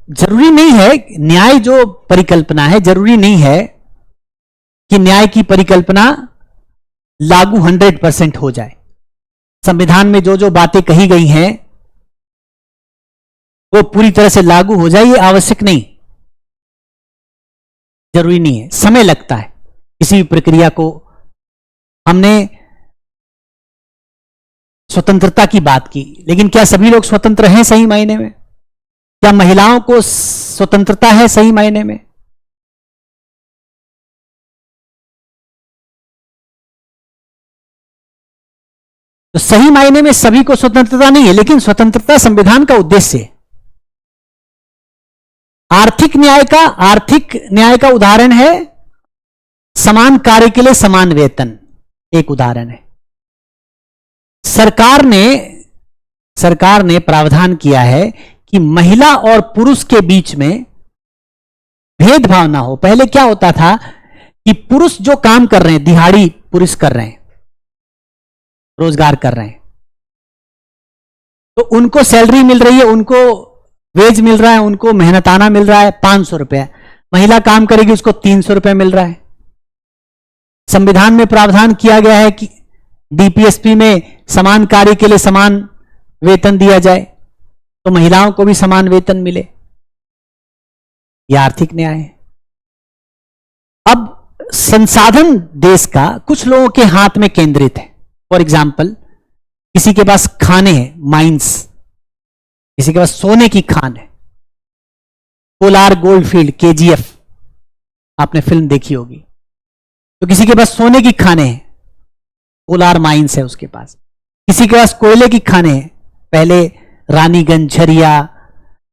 S1: जरूरी नहीं है, न्याय जो परिकल्पना है, जरूरी नहीं है कि न्याय की परिकल्पना लागू 100% हो जाए। संविधान में जो जो बातें कही गई हैं वो पूरी तरह से लागू हो जाए, ये आवश्यक नहीं, जरूरी नहीं है। समय लगता है किसी भी प्रक्रिया को। हमने स्वतंत्रता की बात की, लेकिन क्या सभी लोग स्वतंत्र हैं सही मायने में? क्या महिलाओं को स्वतंत्रता है सही मायने में? तो सही मायने में सभी को स्वतंत्रता नहीं है, लेकिन स्वतंत्रता संविधान का उद्देश्य है। आर्थिक न्याय का उदाहरण है समान कार्य के लिए समान वेतन, एक उदाहरण है। सरकार ने प्रावधान किया है कि महिला और पुरुष के बीच में भेदभाव ना हो। पहले क्या होता था कि पुरुष जो काम कर रहे हैं, दिहाड़ी पुरुष कर रहे हैं, रोजगार कर रहे हैं, तो उनको सैलरी मिल रही है, उनको वेज मिल रहा है, उनको मेहनताना मिल रहा है 500 रुपए। महिला काम करेगी, उसको 300 रुपए मिल रहा है। संविधान में प्रावधान किया गया है कि डीपीएसपी में समान कार्य के लिए समान वेतन दिया जाए, तो महिलाओं को भी समान वेतन मिले। यह आर्थिक न्याय है। अब संसाधन देश का कुछ लोगों के हाथ में केंद्रित है। फॉर एग्जाम्पल, किसी के पास खाने हैं, माइंस, किसी के पास सोने की खान है, कोलार गोल्ड फील्ड, केजीएफ आपने फिल्म देखी होगी। तो किसी के पास सोने की खाने हैं, कोलार माइंस है उसके पास। किसी के पास कोयले की खाने हैं, पहले रानीगंज, झरिया,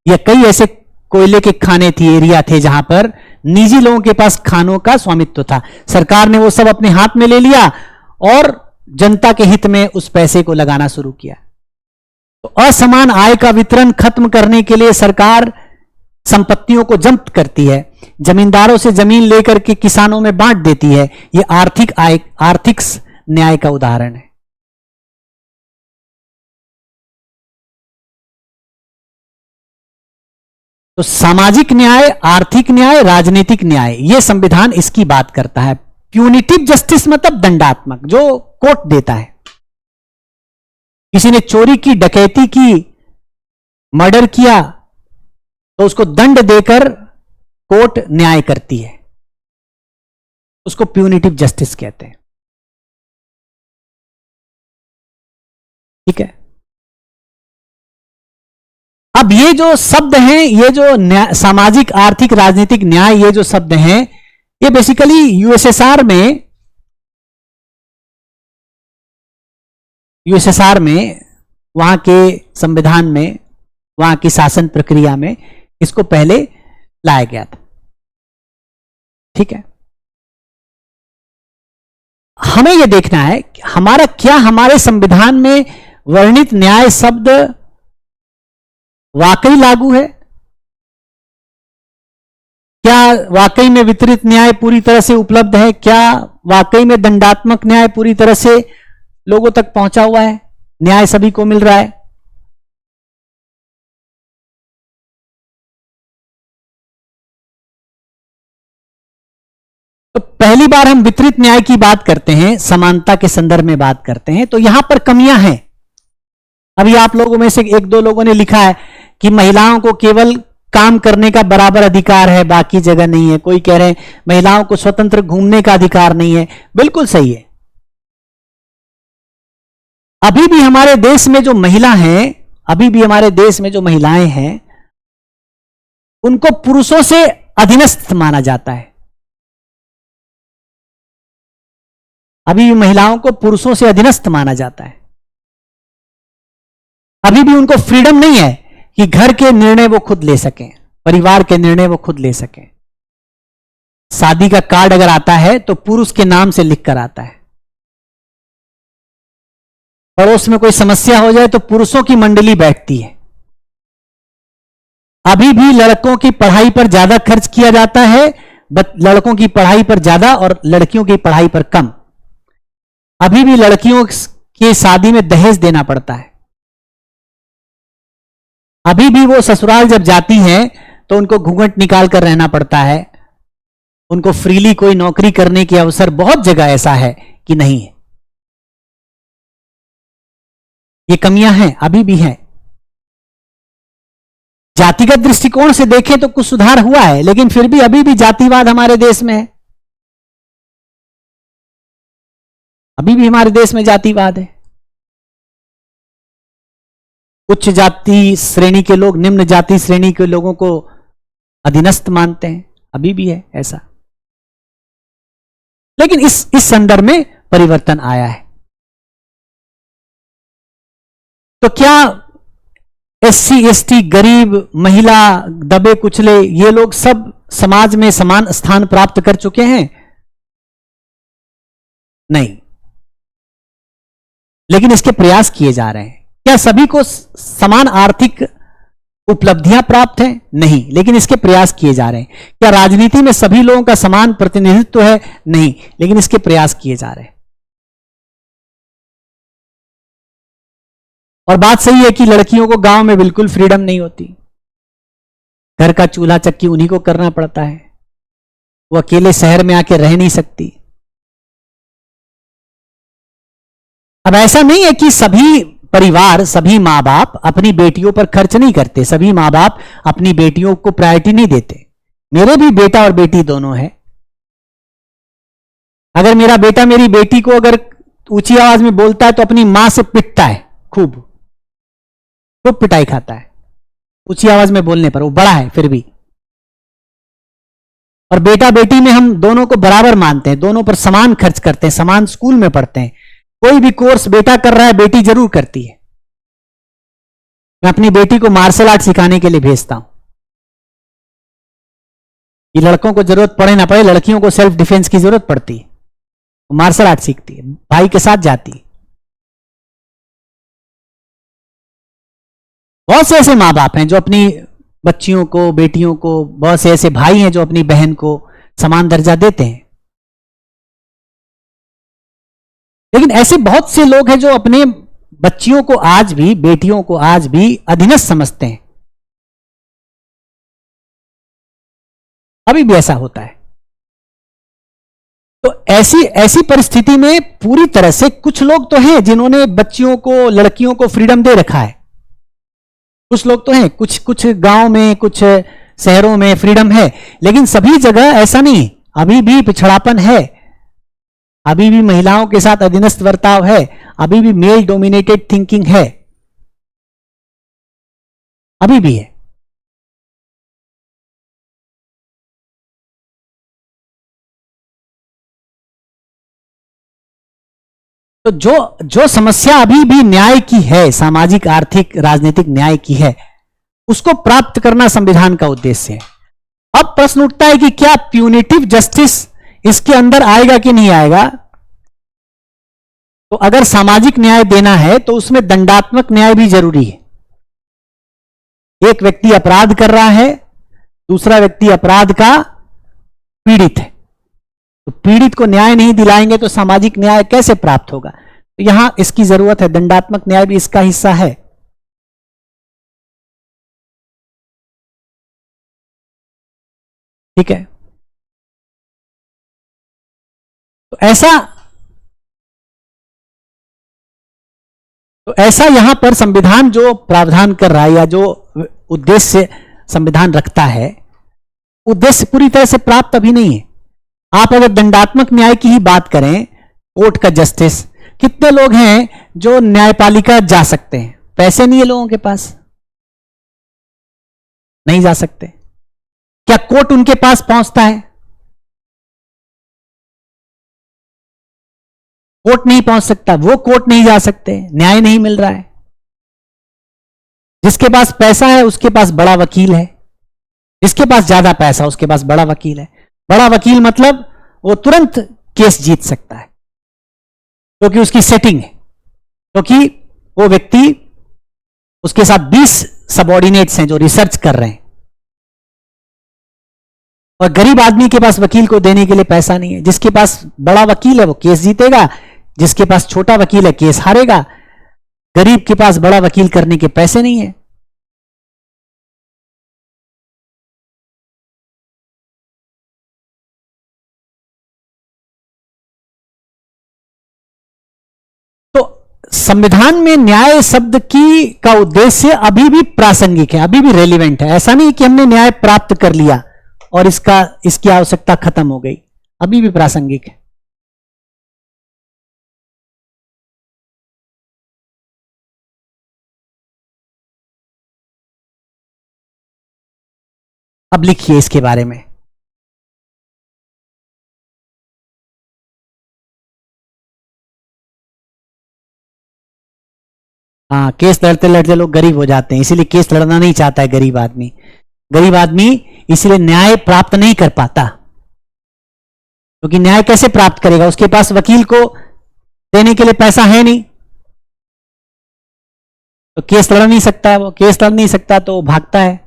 S1: या कई ऐसे कोयले के खाने थी, एरिया थे जहां पर निजी लोगों के पास खानों का स्वामित्व था। सरकार ने वो सब अपने हाथ में ले लिया और जनता के हित में उस पैसे को लगाना शुरू किया। तो असमान आय का वितरण खत्म करने के लिए सरकार संपत्तियों को जब्त करती है, जमींदारों से जमीन लेकर के किसानों में बांट देती है। यह आर्थिक न्याय का उदाहरण है। तो सामाजिक न्याय, आर्थिक न्याय, राजनीतिक न्याय, यह संविधान इसकी बात करता है। प्यूनिटिव जस्टिस मतलब दंडात्मक, जो कोर्ट देता है। किसी ने चोरी की, डकैती की, मर्डर किया, तो उसको दंड देकर कोर्ट न्याय करती है, उसको प्यूनिटिव जस्टिस कहते हैं। ठीक है। अब ये जो शब्द हैं, ये जो सामाजिक, आर्थिक, राजनीतिक न्याय, ये जो शब्द हैं, ये बेसिकली यूएसएसआर में वहां के संविधान में, वहां की शासन प्रक्रिया में इसको पहले लाया गया था। ठीक है। हमें यह देखना है कि हमारे संविधान में वर्णित न्याय शब्द वाकई लागू है? क्या वाकई में वितरित न्याय पूरी तरह से उपलब्ध है? क्या वाकई में दंडात्मक न्याय पूरी तरह से लोगों तक पहुंचा हुआ है? न्याय सभी को मिल रहा है? तो पहली बार हम वितरित न्याय की बात करते हैं, समानता के संदर्भ में बात करते हैं, तो यहां पर कमियां हैं। अभी आप लोगों में से एक दो लोगों ने लिखा है कि महिलाओं को केवल काम करने का बराबर अधिकार है, बाकी जगह नहीं है। कोई कह रहे हैं महिलाओं को स्वतंत्र घूमने का अधिकार नहीं है। बिल्कुल सही है। अभी भी हमारे देश में जो महिला हैं, अभी भी हमारे देश में जो महिलाएं हैं, उनको पुरुषों से अधीनस्थ माना जाता है। अभी भी महिलाओं को पुरुषों से अधीनस्थ माना जाता है। अभी भी उनको फ्रीडम नहीं है कि घर के निर्णय वो खुद ले सकें, परिवार के निर्णय वो खुद ले सकें। शादी का कार्ड अगर आता है तो पुरुष के नाम से लिखकर आता है। पड़ोस में कोई समस्या हो जाए तो पुरुषों की मंडली बैठती है। अभी भी लड़कों की पढ़ाई पर ज्यादा खर्च किया जाता है, लड़कों की पढ़ाई पर ज्यादा और लड़कियों की पढ़ाई पर कम। अभी भी लड़कियों की शादी में दहेज देना पड़ता है। अभी भी वो ससुराल जब जाती हैं तो उनको घूंघट निकाल कर रहना पड़ता है। उनको फ्रीली कोई नौकरी करने के अवसर बहुत जगह ऐसा है कि नहीं है। ये कमियां हैं, अभी भी हैं। जातिगत दृष्टिकोण से देखें तो कुछ सुधार हुआ है, लेकिन फिर भी अभी भी जातिवाद हमारे देश में है। अभी भी हमारे देश में जातिवाद है। उच्च जाति श्रेणी के लोग निम्न जाति श्रेणी के लोगों को अधीनस्थ मानते हैं। अभी भी है ऐसा, लेकिन इस संदर्भ में परिवर्तन आया है। तो क्या एससी एसटी, गरीब, महिला, दबे कुचले, ये लोग सब समाज में समान स्थान प्राप्त कर चुके हैं? नहीं, लेकिन इसके प्रयास किए जा रहे हैं। क्या सभी को समान आर्थिक उपलब्धियां प्राप्त हैं? नहीं, लेकिन इसके प्रयास किए जा रहे हैं। क्या राजनीति में सभी लोगों का समान प्रतिनिधित्व है? नहीं, लेकिन इसके प्रयास किए जा रहे हैं। और बात सही है कि लड़कियों को गांव में बिल्कुल फ्रीडम नहीं होती। घर का चूल्हा चक्की उन्हीं को करना पड़ता है। वो अकेले शहर में आके रह नहीं सकती। अब ऐसा नहीं है कि सभी परिवार, सभी मां बाप अपनी बेटियों पर खर्च नहीं करते, सभी मां बाप अपनी बेटियों को प्रायोरिटी नहीं देते। मेरे भी बेटा और बेटी दोनों है। अगर मेरा बेटा मेरी बेटी को अगर ऊंची आवाज में बोलता है तो अपनी मां से पिटता है, खूब पिटाई खाता है ऊंची आवाज में बोलने पर। वो बड़ा है फिर भी। और बेटा बेटी में हम दोनों को बराबर मानते हैं, दोनों पर समान खर्च करते हैं, समान स्कूल में पढ़ते हैं। कोई भी कोर्स बेटा कर रहा है बेटी जरूर करती है। मैं अपनी बेटी को मार्शल आर्ट सिखाने के लिए भेजता हूं। ये लड़कों को जरूरत पड़े ना पड़े, लड़कियों को सेल्फ डिफेंस की जरूरत पड़ती है। वो मार्शल आर्ट सीखती है, भाई के साथ जाती है। बहुत से ऐसे मां बाप हैं जो अपनी बच्चियों को, बेटियों को, बहुत से ऐसे भाई हैं जो अपनी बहन को समान दर्जा देते हैं। लेकिन ऐसे बहुत से लोग हैं जो अपने बच्चियों को आज भी, बेटियों को आज भी अधीनस्थ समझते हैं। अभी भी ऐसा होता है। तो ऐसी ऐसी परिस्थिति में पूरी तरह से कुछ लोग तो हैं जिन्होंने बच्चियों को, लड़कियों को फ्रीडम दे रखा है। कुछ लोग तो हैं, कुछ कुछ गांव में, कुछ शहरों में फ्रीडम है, लेकिन सभी जगह ऐसा नहीं। अभी भी पिछड़ापन है, अभी भी महिलाओं के साथ अधीनस्थ बर्ताव है, अभी भी मेल डोमिनेटेड थिंकिंग है, अभी भी है। तो जो समस्या अभी भी न्याय की है, सामाजिक, आर्थिक, राजनीतिक न्याय की है, उसको प्राप्त करना संविधान का उद्देश्य है। अब प्रश्न उठता है कि क्या प्यूनिटिव जस्टिस इसके अंदर आएगा कि नहीं आएगा? तो अगर सामाजिक न्याय देना है तो उसमें दंडात्मक न्याय भी जरूरी है। एक व्यक्ति अपराध कर रहा है, दूसरा व्यक्ति अपराध का पीड़ित है, तो पीड़ित को न्याय नहीं दिलाएंगे तो सामाजिक न्याय कैसे प्राप्त होगा? तो यहां इसकी जरूरत है, दंडात्मक न्याय भी इसका हिस्सा है। ठीक है। ऐसा यहां पर संविधान जो प्रावधान कर रहा है या जो उद्देश्य संविधान रखता है, उद्देश्य पूरी तरह से प्राप्त अभी नहीं है। आप अगर दंडात्मक न्याय की ही बात करें, कोर्ट का जस्टिस, कितने लोग हैं जो न्यायपालिका जा सकते हैं? पैसे नहीं है लोगों के पास, नहीं जा सकते। क्या कोर्ट उनके पास पहुंचता है? कोर्ट नहीं पहुंच सकता, वो कोर्ट नहीं जा सकते, न्याय नहीं मिल रहा है। जिसके पास पैसा है उसके पास बड़ा वकील है, जिसके पास ज्यादा पैसा उसके पास बड़ा वकील है। बड़ा वकील मतलब वो तुरंत केस जीत सकता है क्योंकि उसकी सेटिंग है, क्योंकि वो व्यक्ति, उसके साथ 20 सबऑर्डिनेट्स हैं जो रिसर्च कर रहे हैं। और गरीब आदमी के पास वकील को देने के लिए पैसा नहीं है। जिसके पास बड़ा वकील है वो केस जीतेगा, जिसके पास छोटा वकील है केस हारेगा। गरीब के पास बड़ा वकील करने के पैसे नहीं है। तो संविधान में न्याय शब्द की का उद्देश्य अभी भी प्रासंगिक है, अभी भी रेलिवेंट है। ऐसा नहीं कि हमने न्याय प्राप्त कर लिया और इसकी आवश्यकता खत्म हो गई, अभी भी प्रासंगिक है। अब लिखिए इसके बारे में। हाँ, केस लड़ते लड़ते लोग गरीब हो जाते हैं, इसीलिए केस लड़ना नहीं चाहता है गरीब आदमी। गरीब आदमी इसलिए न्याय प्राप्त नहीं कर पाता, क्योंकि न्याय कैसे प्राप्त करेगा? उसके पास वकील को देने के लिए पैसा है नहीं, तो केस लड़ नहीं सकता है। वो केस लड़ नहीं सकता तो भागता है।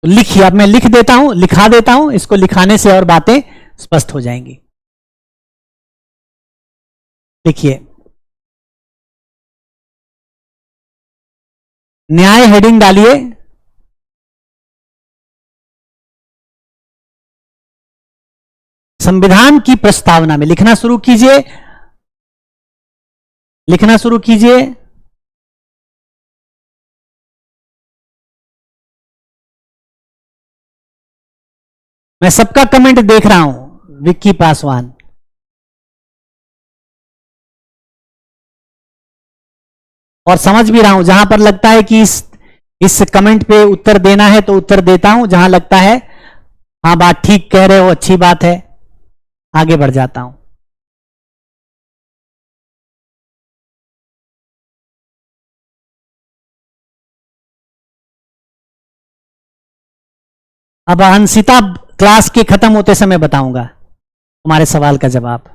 S1: तो लिखिए, अब मैं लिख देता हूं, लिखा देता हूं, इसको लिखाने से और बातें स्पष्ट हो जाएंगी। लिखिए, न्याय हेडिंग डालिए, संविधान की प्रस्तावना में लिखना शुरू कीजिए, लिखना शुरू कीजिए। मैं सबका कमेंट देख रहा हूं। विक्की पासवान, और समझ भी रहा हूं। जहां पर लगता है कि इस कमेंट पे उत्तर देना है तो उत्तर देता हूं, जहां लगता है हाँ बात ठीक कह रहे हो, अच्छी बात है, आगे बढ़ जाता हूं। अब हंसिता क्लास के खत्म होते समय बताऊंगा तुम्हारे सवाल का जवाब।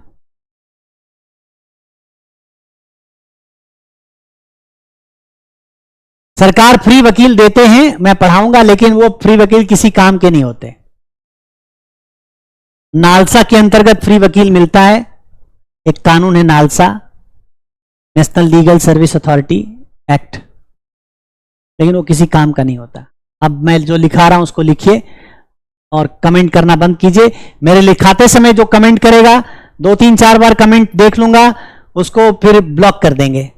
S1: सरकार फ्री वकील देते हैं, मैं पढ़ाऊंगा, लेकिन वो फ्री वकील किसी काम के नहीं होते। नालसा के अंतर्गत फ्री वकील मिलता है, एक कानून है NALSA, national legal service authority act, लेकिन वो किसी काम का नहीं होता। अब मैं जो लिखा रहा हूं उसको लिखिए और कमेंट करना बंद कीजिए। मेरे लिखाते समय जो कमेंट करेगा, 2-3-4 बार कमेंट देख लूंगा, उसको फिर ब्लॉक कर देंगे।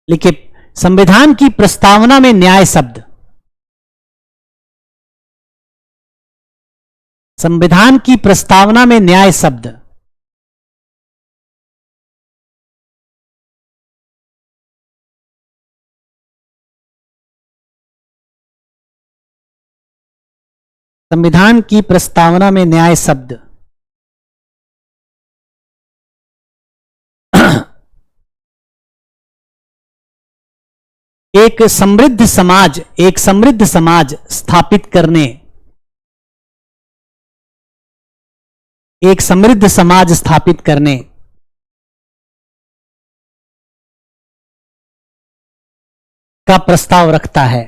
S1: लिखिए, संविधान की प्रस्तावना में न्याय शब्द, संविधान की प्रस्तावना में न्याय शब्द संविधान की प्रस्तावना में न्याय शब्द एक समृद्ध समाज स्थापित करने, एक समृद्ध समाज स्थापित करने का प्रस्ताव रखता है।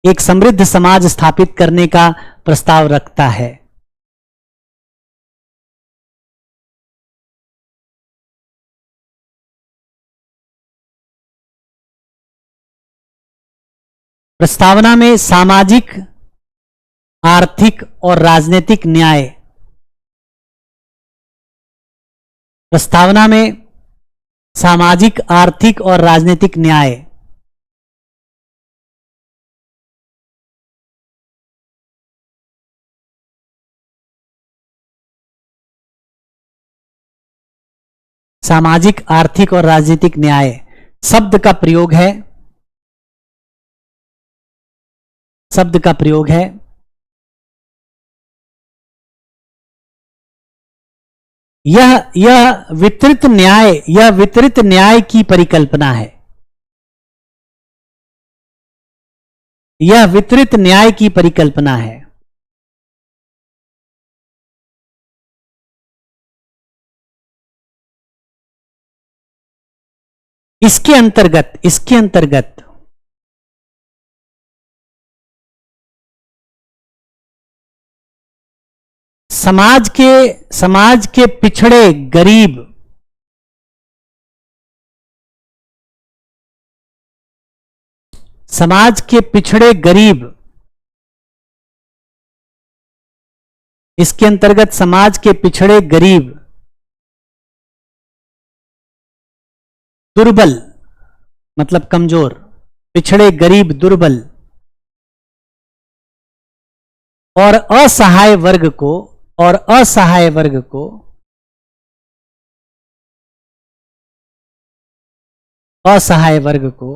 S1: एक समृद्ध समाज स्थापित करने का प्रस्ताव रखता है। प्रस्तावना में सामाजिक, आर्थिक और राजनीतिक न्याय, प्रस्तावना में सामाजिक, आर्थिक और राजनीतिक न्याय, सामाजिक, आर्थिक और राजनीतिक न्याय शब्द का प्रयोग है, शब्द का प्रयोग है। यह वितरित न्याय, यह वितरित न्याय की परिकल्पना है। यह वितरित न्याय की परिकल्पना है। इसके अंतर्गत समाज के पिछड़े गरीब, समाज के पिछड़े गरीब, इसके अंतर्गत समाज के पिछड़े गरीब, दुर्बल मतलब कमजोर, पिछड़े गरीब दुर्बल और असहाय वर्ग को, और असहाय वर्ग को असहाय वर्ग को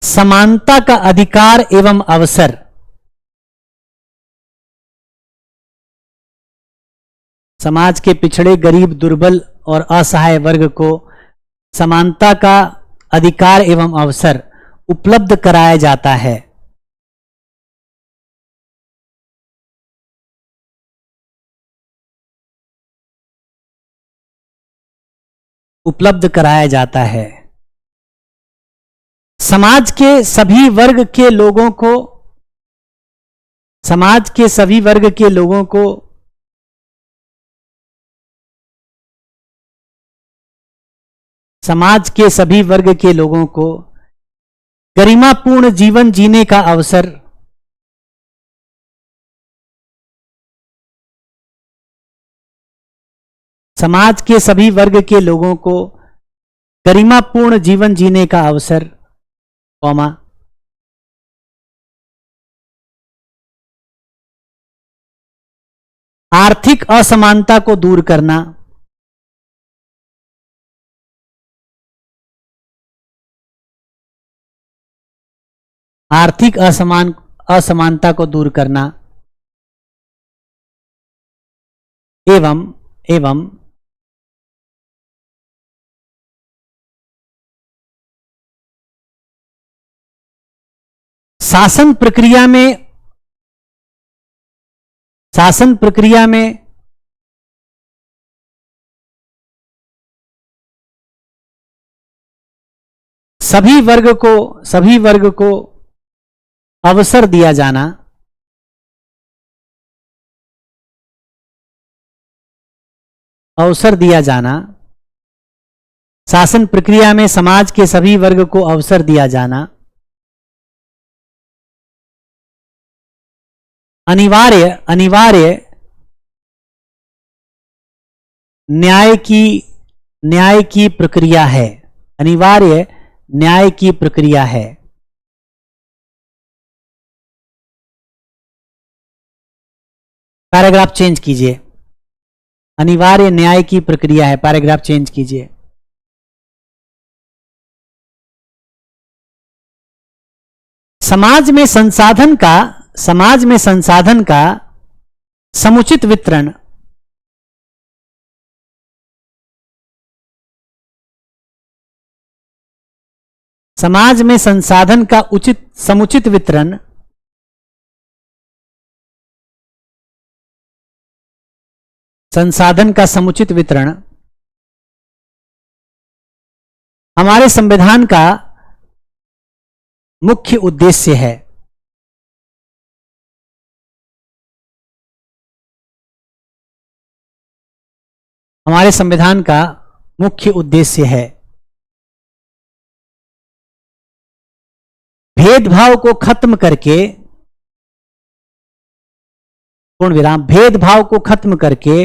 S1: समानता का अधिकार एवं अवसर, समाज के पिछड़े गरीब दुर्बल और असहाय वर्ग को समानता का अधिकार एवं अवसर उपलब्ध कराया जाता है। उपलब्ध कराया जाता है। समाज के सभी वर्ग के लोगों को, समाज के सभी वर्ग के लोगों को समाज के सभी वर्ग के लोगों को गरिमापूर्ण जीवन जीने का अवसर, समाज के सभी वर्ग के लोगों को गरिमापूर्ण जीवन जीने का अवसर, कौमा, आर्थिक असमानता को दूर करना, आर्थिक असमानता को दूर करना एवं शासन प्रक्रिया में सभी वर्ग को अवसर दिया जाना, अवसर दिया जाना, शासन प्रक्रिया में समाज के सभी वर्ग को अवसर दिया जाना, अनिवार्य न्याय की प्रक्रिया है, अनिवार्य न्याय की प्रक्रिया है। पैराग्राफ चेंज कीजिए, अनिवार्य न्याय की प्रक्रिया है, पैराग्राफ चेंज कीजिए। समाज में संसाधन का समुचित वितरण, समाज में संसाधन का समुचित वितरण संसाधन का समुचित वितरण हमारे संविधान का मुख्य उद्देश्य है? हमारे संविधान का मुख्य उद्देश्य है भेदभाव को खत्म करके, पूर्ण विराम, भेदभाव को खत्म करके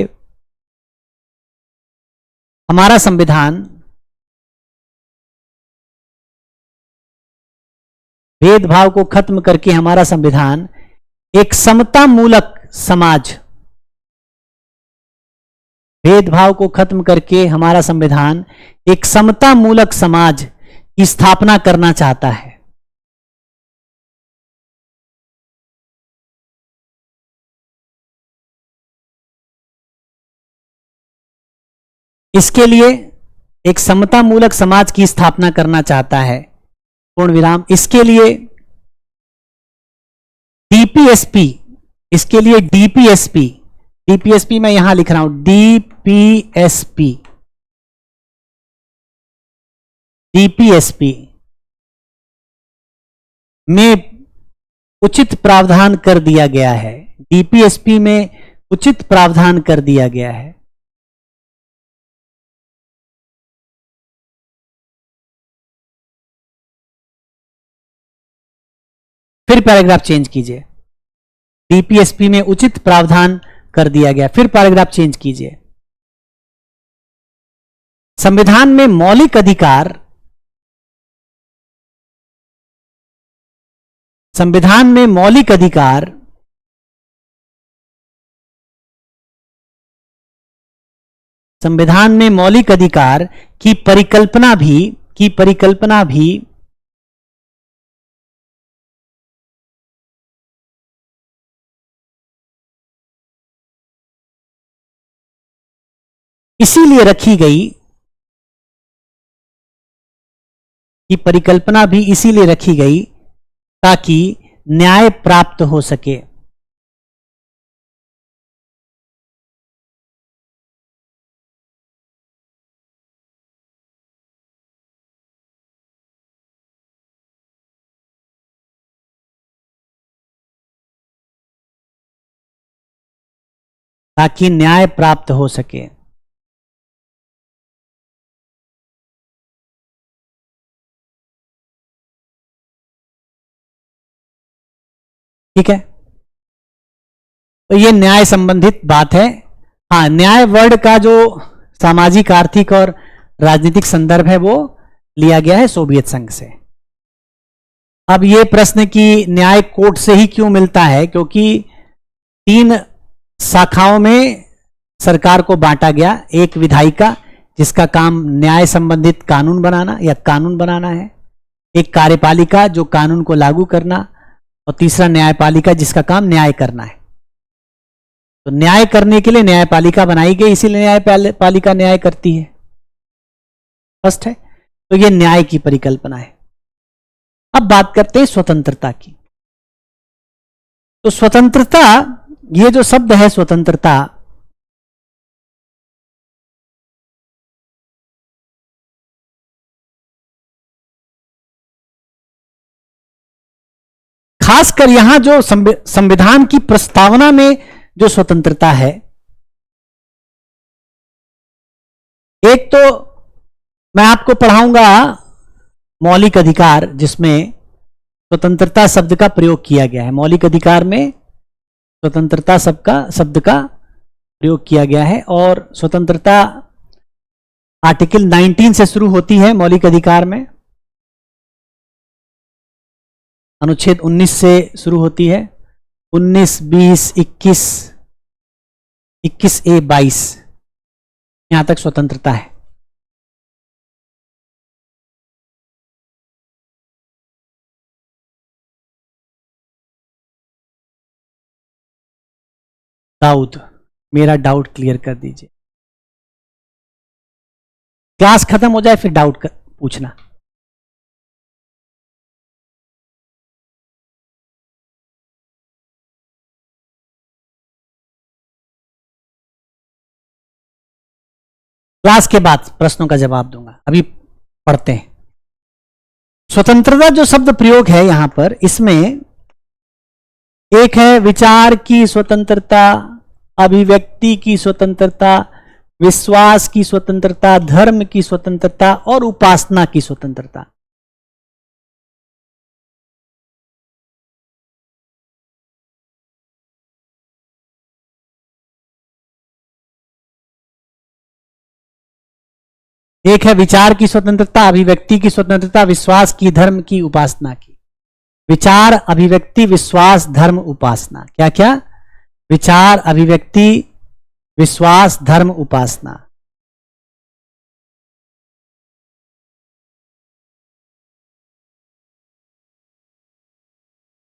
S1: हमारा संविधान भेदभाव को खत्म करके हमारा संविधान एक समता मूलक समाज, भेदभाव को खत्म करके हमारा संविधान एक समता मूलक समाज की स्थापना करना चाहता है। इसके लिए एक समता मूलक समाज की स्थापना करना चाहता है, पूर्ण विराम। इसके लिए डीपीएसपी, इसके लिए डीपीएसपी, डीपीएसपी मैं यहां लिख रहा हूं, डीपीएसपी, डीपीएसपी में उचित प्रावधान कर दिया गया है, डीपीएसपी में उचित प्रावधान कर दिया गया है। फिर पैराग्राफ चेंज कीजिए, डीपीएसपी में उचित प्रावधान कर दिया गया, फिर पैराग्राफ चेंज कीजिए। संविधान में मौलिक अधिकार, संविधान में मौलिक अधिकार संविधान में मौलिक अधिकार की परिकल्पना भी इसीलिए रखी गई, कि परिकल्पना भी इसीलिए रखी गई ताकि न्याय प्राप्त हो सके। ताकि न्याय प्राप्त हो सके। ठीक है, तो ये न्याय संबंधित बात है। हाँ, न्याय वर्ड का जो सामाजिक, आर्थिक और राजनीतिक संदर्भ है वो लिया गया है सोवियत संघ से। अब ये प्रश्न कि न्याय कोर्ट से ही क्यों मिलता है, क्योंकि 3 शाखाओं में सरकार को बांटा गया। एक विधायिका जिसका काम न्याय संबंधित कानून बनाना या कानून बनाना है, एक कार्यपालिका जो कानून को लागू करना, और तीसरा न्यायपालिका जिसका काम न्याय करना है। तो न्याय करने के लिए न्यायपालिका बनाई गई, इसीलिए न्यायपालिका न्याय करती है। फर्स्ट है, तो ये न्याय की परिकल्पना है। अब बात करते हैं स्वतंत्रता की। तो स्वतंत्रता, ये जो शब्द है स्वतंत्रता, खासकर यहां जो संविधान की प्रस्तावना में जो स्वतंत्रता है, एक तो मैं आपको पढ़ाऊंगा मौलिक अधिकार, जिसमें स्वतंत्रता शब्द का प्रयोग किया गया है। मौलिक अधिकार में स्वतंत्रता शब्द का प्रयोग किया गया है, और स्वतंत्रता आर्टिकल 19 से शुरू होती है मौलिक अधिकार में, अनुच्छेद 19 से शुरू होती है। 19, 20, 21, 21A, 22, यहां तक स्वतंत्रता है। दाऊद, मेरा डाउट क्लियर कर दीजिए। क्लास खत्म हो जाए फिर डाउट पूछना। क्लास के बाद प्रश्नों का जवाब दूंगा, अभी पढ़ते हैं। स्वतंत्रता जो शब्द प्रयोग है यहां पर, इसमें एक है विचार की स्वतंत्रता, अभिव्यक्ति की स्वतंत्रता, विश्वास की स्वतंत्रता, धर्म की स्वतंत्रता और उपासना की स्वतंत्रता। एक है विचार की स्वतंत्रता, अभिव्यक्ति की स्वतंत्रता, विश्वास की, धर्म की, उपासना की। विचार, अभिव्यक्ति, विश्वास, धर्म, उपासना। क्या क्या? विचार, अभिव्यक्ति, विश्वास, धर्म, उपासना।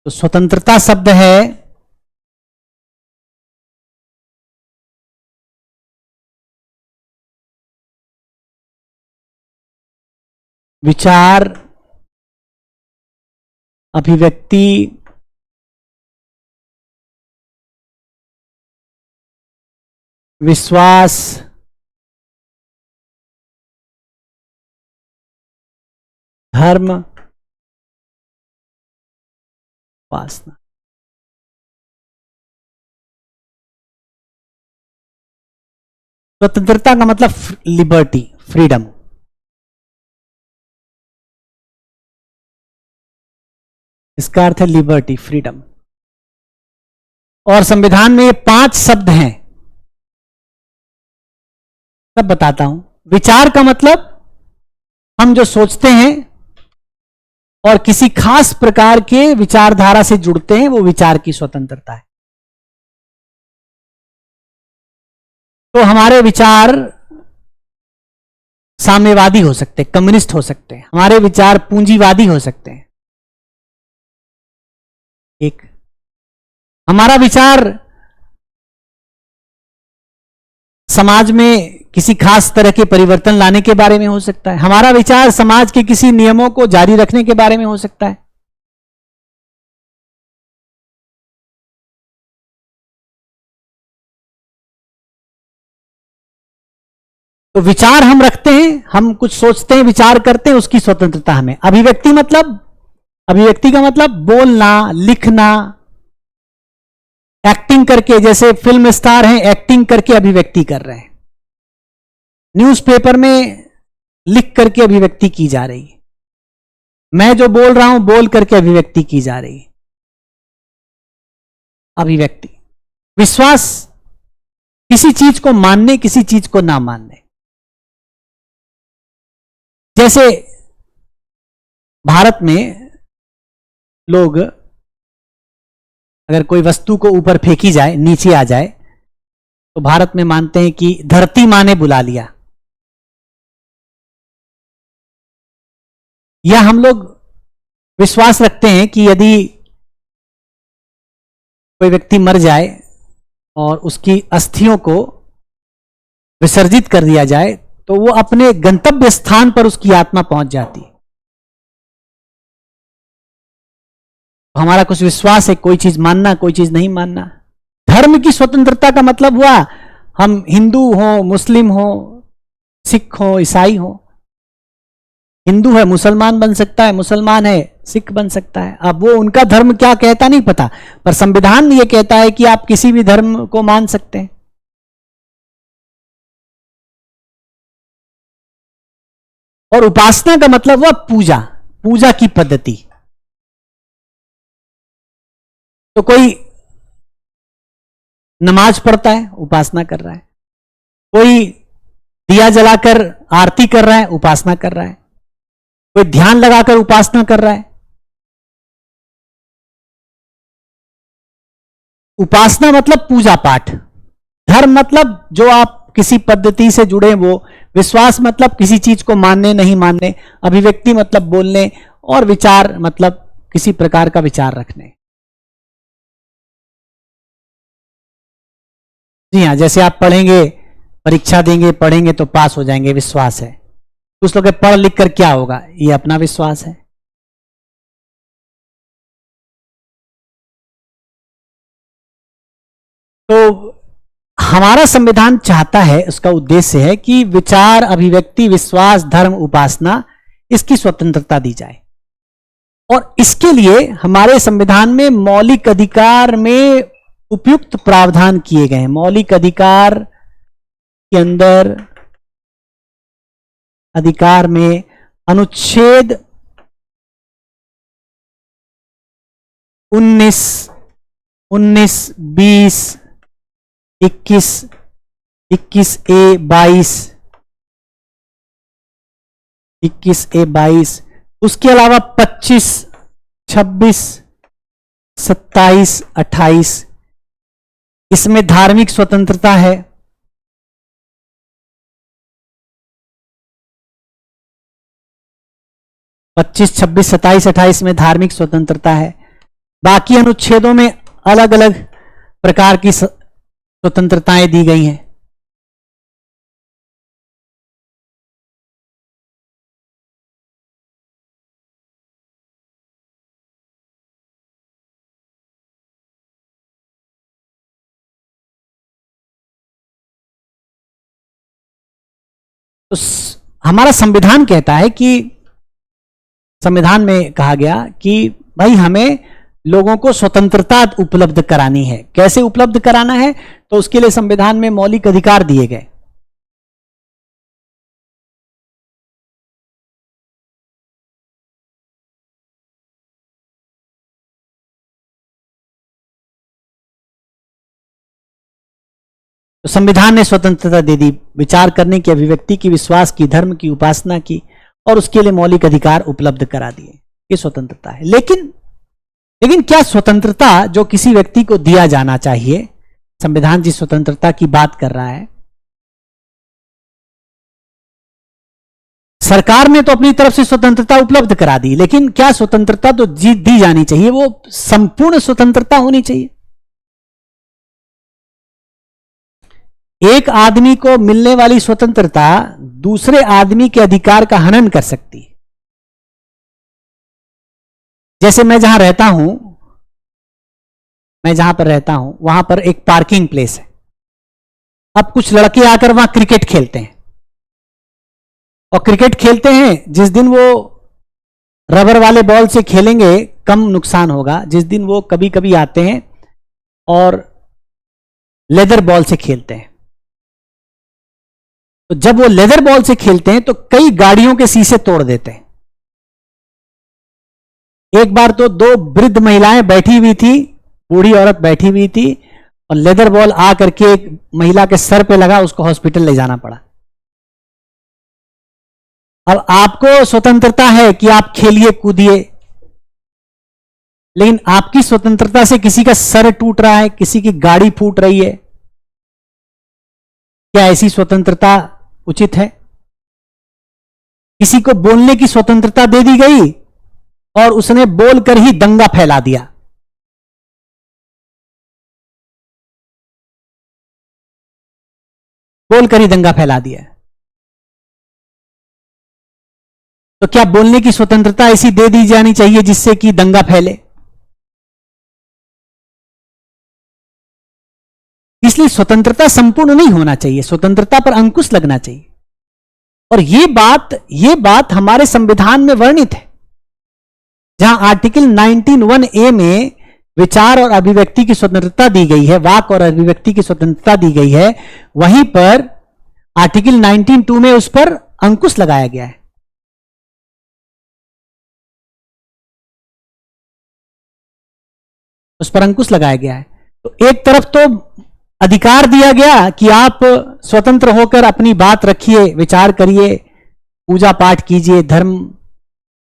S1: तो स्वतंत्रता शब्द है विचार, अभिव्यक्ति, विश्वास, धर्म, उपासना। स्वतंत्रता का मतलब लिबर्टी, फ्रीडम। इसका अर्थ है लिबर्टी, फ्रीडम। और संविधान में ये 5 शब्द हैं, सब बताता हूं। विचार का मतलब हम जो सोचते हैं और किसी खास प्रकार के विचारधारा से जुड़ते हैं, वो विचार की स्वतंत्रता है। तो हमारे विचार साम्यवादी हो सकते हैं, कम्युनिस्ट हो सकते हैं, हमारे विचार पूंजीवादी हो सकते हैं। एक हमारा विचार समाज में किसी खास तरह के परिवर्तन लाने के बारे में हो सकता है, हमारा विचार समाज के किसी नियमों को जारी रखने के बारे में हो सकता है। तो विचार हम रखते हैं, हम कुछ सोचते हैं, विचार करते हैं, उसकी स्वतंत्रता हमें। अभिव्यक्ति मतलब, अभिव्यक्ति का मतलब बोलना, लिखना, एक्टिंग करके, जैसे फिल्म स्टार हैं, एक्टिंग करके अभिव्यक्ति कर रहे हैं। न्यूज़पेपर में लिख करके अभिव्यक्ति की जा रही है। मैं जो बोल रहा हूं, बोल करके अभिव्यक्ति की जा रही है। अभिव्यक्ति। विश्वास, किसी चीज को मानने, किसी चीज को ना मानने। जैसे भारत में लोग, अगर कोई वस्तु को ऊपर फेंकी जाए, नीचे आ जाए, तो भारत में मानते हैं कि धरती मां ने बुला लिया। या हम लोग विश्वास रखते हैं कि यदि कोई व्यक्ति मर जाए और उसकी अस्थियों को विसर्जित कर दिया जाए, तो वो अपने गंतव्य स्थान पर उसकी आत्मा पहुंच जाती है। हमारा कुछ विश्वास है, कोई चीज मानना, कोई चीज नहीं मानना। धर्म की स्वतंत्रता का मतलब हुआ, हम हिंदू हो, मुस्लिम हो, सिख हो, ईसाई हो। हिंदू है मुसलमान बन सकता है, मुसलमान है सिख बन सकता है। अब वो उनका धर्म क्या कहता नहीं पता, पर संविधान ये कहता है कि आप किसी भी धर्म को मान सकते हैं। और उपासना का मतलब हुआ पूजा, पूजा की पद्धति। तो कोई नमाज पढ़ता है, उपासना कर रहा है। कोई दिया जलाकर आरती कर रहा है, उपासना कर रहा है। कोई ध्यान लगाकर उपासना कर रहा है। उपासना मतलब पूजा पाठ। धर्म मतलब जो आप किसी पद्धति से जुड़े वो। विश्वास मतलब किसी चीज को मानने नहीं मानने। अभिव्यक्ति मतलब बोलने। और विचार मतलब किसी प्रकार का विचार रखने। जी हाँ, जैसे आप पढ़ेंगे, परीक्षा देंगे, पढ़ेंगे तो पास हो जाएंगे, विश्वास है। कुछ लोग पढ़ लिख कर क्या होगा, ये अपना विश्वास है। तो हमारा संविधान चाहता है, उसका उद्देश्य है कि विचार, अभिव्यक्ति, विश्वास, धर्म, उपासना, इसकी स्वतंत्रता दी जाए। और इसके लिए हमारे संविधान में मौलिक अधिकार में उपयुक्त प्रावधान किए गए हैं। मौलिक अधिकार के अंदर अधिकार में अनुच्छेद 19, 20, 21, 21A, 22, उसके अलावा 25, 26, 27, 28 इसमें धार्मिक स्वतंत्रता है। पच्चीस, 26, 27, 28 में धार्मिक स्वतंत्रता है। बाकी अनुच्छेदों में अलग अलग प्रकार की स्वतंत्रताएं दी गई हैं। तो हमारा संविधान कहता है कि संविधान में कहा गया कि भाई हमें लोगों को स्वतंत्रता उपलब्ध करानी है। कैसे उपलब्ध कराना है? तो उसके लिए संविधान में मौलिक अधिकार दिए गए। तो संविधान ने स्वतंत्रता दे दी विचार करने की, अभिव्यक्ति की, विश्वास की, धर्म की, उपासना की, और उसके लिए मौलिक अधिकार उपलब्ध करा दिए। ये स्वतंत्रता है। लेकिन क्या स्वतंत्रता जो किसी व्यक्ति को दिया जाना चाहिए, संविधान जिस स्वतंत्रता की बात कर रहा है, सरकार ने तो अपनी तरफ से स्वतंत्रता उपलब्ध करा दी, लेकिन क्या स्वतंत्रता तो दी जानी चाहिए, वो संपूर्ण स्वतंत्रता होनी चाहिए। एक आदमी को मिलने वाली स्वतंत्रता दूसरे आदमी के अधिकार का हनन कर सकती है। जैसे मैं जहां रहता हूं, मैं जहां पर रहता हूं वहां पर एक पार्किंग प्लेस है। अब कुछ लड़के आकर वहां क्रिकेट खेलते हैं, और क्रिकेट खेलते हैं, जिस दिन वो रबर वाले बॉल से खेलेंगे कम नुकसान होगा, जिस दिन वो कभी कभी आते हैं और लेदर बॉल से खेलते हैं। तो जब वो लेदर बॉल से खेलते हैं तो कई गाड़ियों के शीशे तोड़ देते हैं। एक बार तो दो वृद्ध महिलाएं बैठी हुई थी, बूढ़ी औरत बैठी हुई थी, और लेदर बॉल आ करके एक महिला के सर पे लगा, उसको हॉस्पिटल ले जाना पड़ा। अब आपको स्वतंत्रता है कि आप खेलिए कूदिए, लेकिन आपकी स्वतंत्रता से किसी का सर टूट रहा है, किसी की गाड़ी फूट रही है। क्या ऐसी स्वतंत्रता उचित है? किसी को बोलने की स्वतंत्रता दे दी गई और उसने बोलकर ही दंगा फैला दिया। बोलकर ही दंगा फैला दिया। तो क्या बोलने की स्वतंत्रता ऐसी दे दी जानी चाहिए जिससे कि दंगा फैले? इसलिए स्वतंत्रता संपूर्ण नहीं होना चाहिए, स्वतंत्रता पर अंकुश लगना चाहिए। और यह बात हमारे संविधान में वर्णित है, जहां आर्टिकल 19(1)(a) में विचार और अभिव्यक्ति की स्वतंत्रता दी गई है, वाक और अभिव्यक्ति की स्वतंत्रता दी गई है, वहीं पर आर्टिकल 19(2) में उस पर अंकुश लगाया गया है। उस पर अंकुश लगाया गया है। तो एक तरफ तो अधिकार दिया गया कि आप स्वतंत्र होकर अपनी बात रखिए, विचार करिए, पूजा पाठ कीजिए, धर्म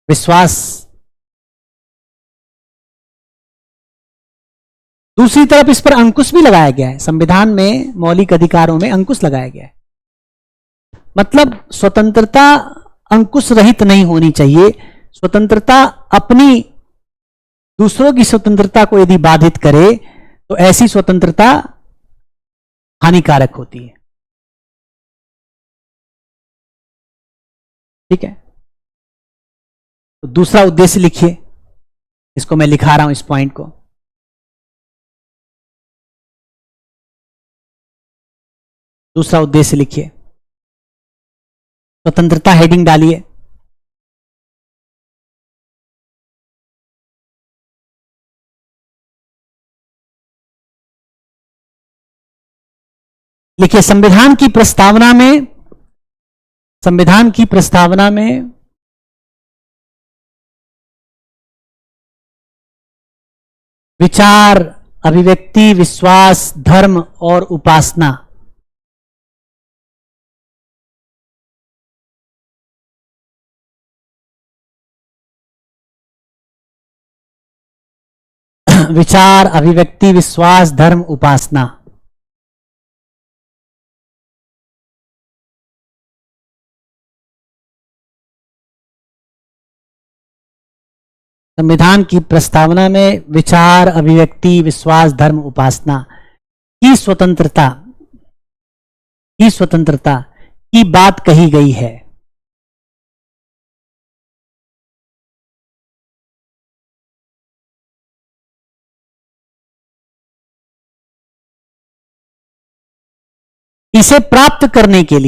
S1: विश्वास। दूसरी तरफ इस पर अंकुश भी लगाया गया है, संविधान में मौलिक अधिकारों में अंकुश लगाया गया है। मतलब स्वतंत्रता अंकुश रहित नहीं होनी चाहिए। स्वतंत्रता अपनी दूसरों की स्वतंत्रता को यदि बाधित करे तो ऐसी स्वतंत्रता हानिकारक होती है। ठीक है, तो दूसरा उद्देश्य लिखिए, इसको मैं लिखा रहा हूं, इस पॉइंट को। दूसरा उद्देश्य लिखिए, स्वतंत्रता हेडिंग डालिए। लिखिए, संविधान की प्रस्तावना में विचार, अभिव्यक्ति, विश्वास, धर्म और उपासना विचार, अभिव्यक्ति, विश्वास, धर्म, उपासना संविधान की प्रस्तावना में विचार, अभिव्यक्ति, विश्वास, धर्म, उपासना की स्वतंत्रता की बात कही गई है। इसे प्राप्त करने के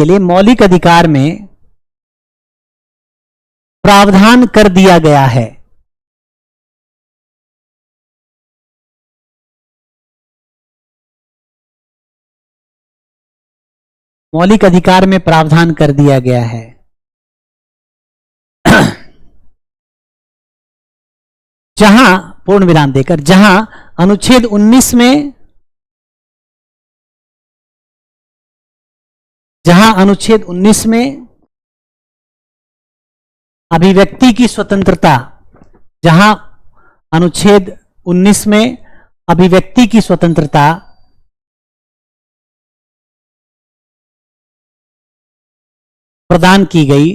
S1: लिए मौलिक अधिकार में प्रावधान कर दिया गया है। मौलिक अधिकार में प्रावधान कर दिया गया है। जहां, पूर्ण विराम देकर, जहां अनुच्छेद 19 में अभिव्यक्ति की स्वतंत्रता, जहां अनुच्छेद 19 में अभिव्यक्ति की स्वतंत्रता प्रदान की गई,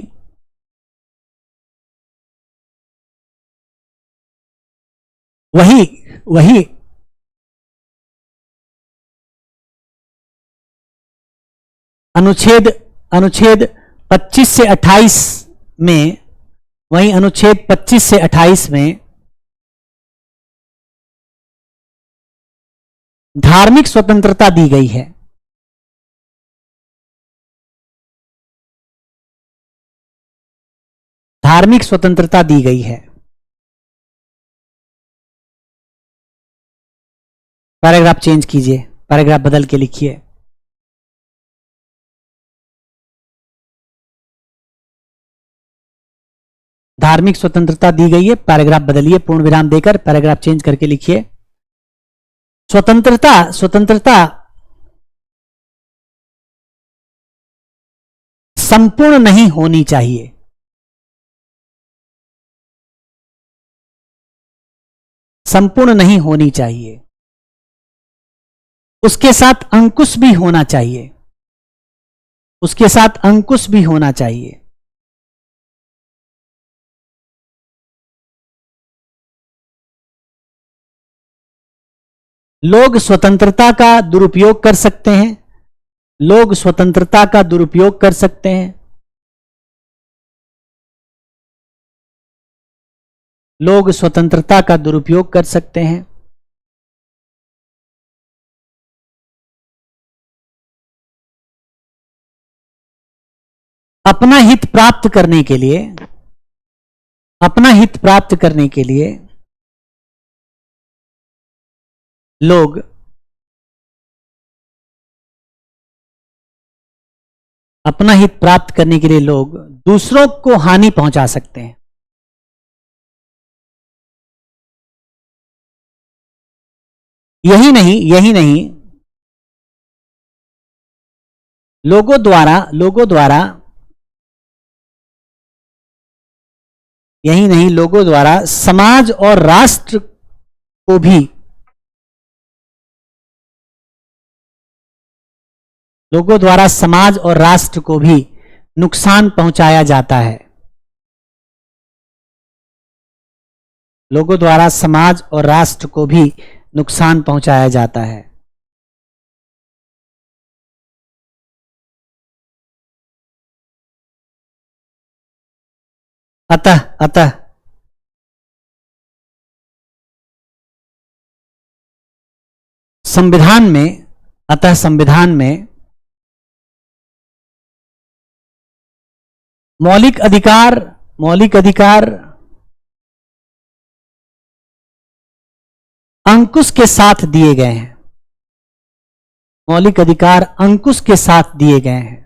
S1: वही अनुच्छेद 25 से 28 में, वही अनुच्छेद 25 से 28 में धार्मिक स्वतंत्रता दी गई है। धार्मिक स्वतंत्रता दी गई है। पैराग्राफ चेंज कीजिए, पैराग्राफ बदल के लिखिए। धार्मिक स्वतंत्रता दी गई है, पैराग्राफ बदलिए, पूर्ण विराम देकर पैराग्राफ चेंज करके लिखिए। स्वतंत्रता संपूर्ण नहीं होनी चाहिए। संपूर्ण नहीं होनी चाहिए, उसके साथ अंकुश भी होना चाहिए। उसके साथ अंकुश भी होना चाहिए। लोग स्वतंत्रता का दुरुपयोग कर सकते हैं। लोग स्वतंत्रता का दुरुपयोग कर सकते हैं। लोग स्वतंत्रता का दुरुपयोग कर सकते हैं। अपना हित प्राप्त करने के लिए, अपना हित प्राप्त करने के लिए लोग अपना हित प्राप्त करने के लिए लोग दूसरों को हानि पहुंचा सकते हैं। यही नहीं, लोगों द्वारा यही नहीं, लोगों द्वारा समाज और राष्ट्र को भी, लोगों द्वारा समाज और राष्ट्र को भी नुकसान पहुंचाया जाता है। लोगों द्वारा समाज और राष्ट्र को भी नुकसान पहुंचाया जाता है। अतः संविधान में अतः संविधान में मौलिक अधिकार अंकुश के साथ दिए गए हैं। मौलिक अधिकार अंकुश के साथ दिए गए हैं।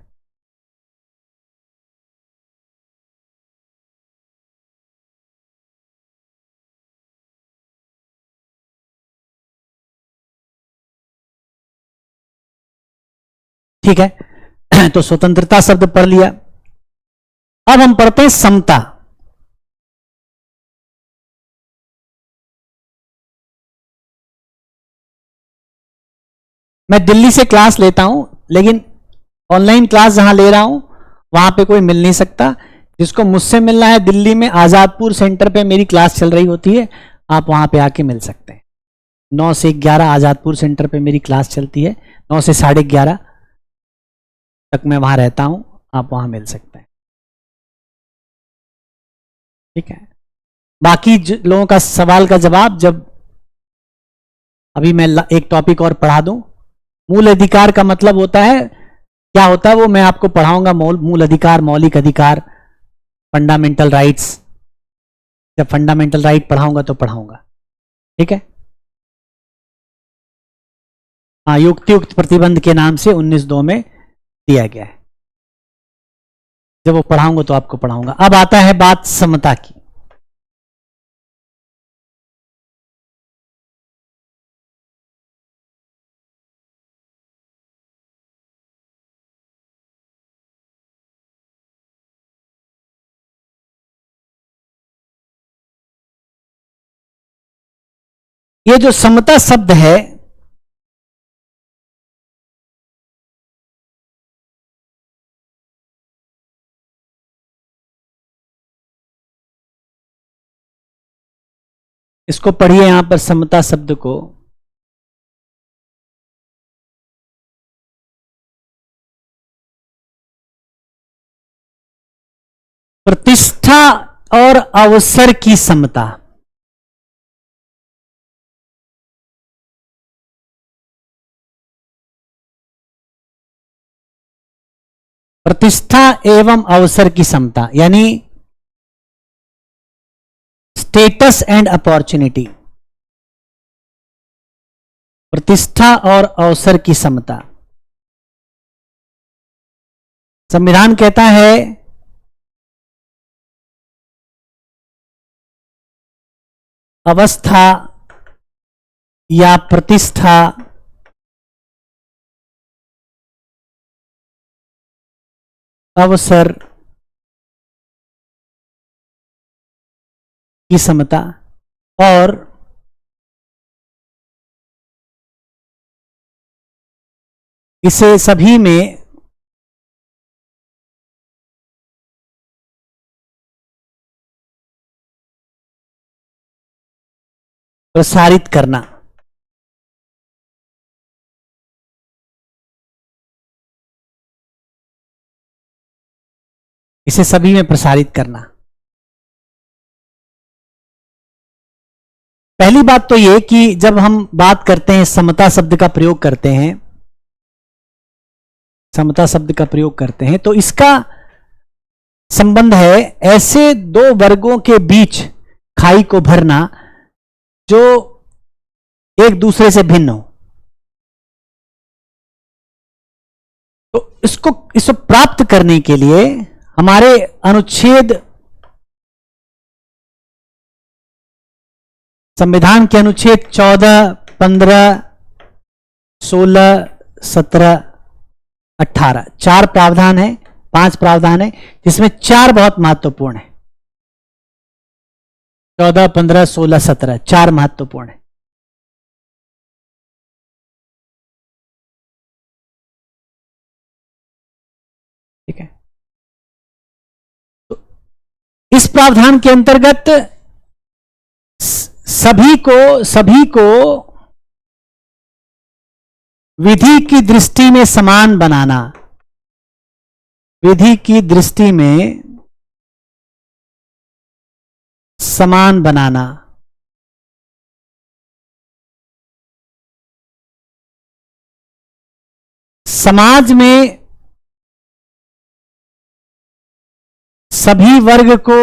S1: ठीक है, तो स्वतंत्रता शब्द पढ़ लिया। अब हम पढ़ते हैं समता। मैं दिल्ली से क्लास लेता हूं, लेकिन ऑनलाइन क्लास जहां ले रहा हूं वहां पे कोई मिल नहीं सकता। जिसको मुझसे मिलना है, दिल्ली में आजादपुर सेंटर पे मेरी क्लास चल रही होती है, आप वहां पे आके मिल सकते हैं। 9 से 11 आजादपुर सेंटर पे मेरी क्लास चलती है। 9 से 11:30 तक मैं वहां रहता हूं, आप वहां मिल सकते हैं। ठीक है, बाकी लोगों का सवाल का जवाब जब अभी मैं एक टॉपिक और पढ़ा दूं। मूल अधिकार का मतलब होता है, क्या होता है वो मैं आपको पढ़ाऊंगा। मूल अधिकार, मौलिक अधिकार, फंडामेंटल राइट्स। जब फंडामेंटल राइट पढ़ाऊंगा तो पढ़ाऊंगा। ठीक है, हाँ, युक्तियुक्त प्रतिबंध के नाम से 19(2) में दिया गया है। जब वो पढ़ाऊंगा तो आपको पढ़ाऊंगा। अब आता है बात समता की। ये जो समता शब्द है, इसको पढ़िए यहां पर समता शब्द को। प्रतिष्ठा और अवसर की समता। प्रतिष्ठा एवं अवसर की समता, यानी स्टेटस एंड अपॉर्चुनिटी। प्रतिष्ठा और अवसर की समता। संविधान कहता है अवस्था या प्रतिष्ठा अवसर की समता, और इसे सभी में प्रसारित करना। इसे सभी में प्रसारित करना। पहली बात तो यह कि जब हम बात करते हैं, समता शब्द का प्रयोग करते हैं, समता शब्द का प्रयोग करते हैं, तो इसका संबंध है ऐसे दो वर्गों के बीच खाई को भरना जो एक दूसरे से भिन्न हो। तो इसको प्राप्त करने के लिए हमारे अनुच्छेद, संविधान के अनुच्छेद 14, 15, 16, 17, 18 चार प्रावधान है, 5 प्रावधान है, जिसमें 4 बहुत महत्वपूर्ण है। 14, 15, 16, 17 4 महत्वपूर्ण है। ठीक है, तो इस प्रावधान के अंतर्गत सभी को विधि की दृष्टि में समान बनाना, विधि की दृष्टि में समान बनाना, समाज में सभी वर्ग को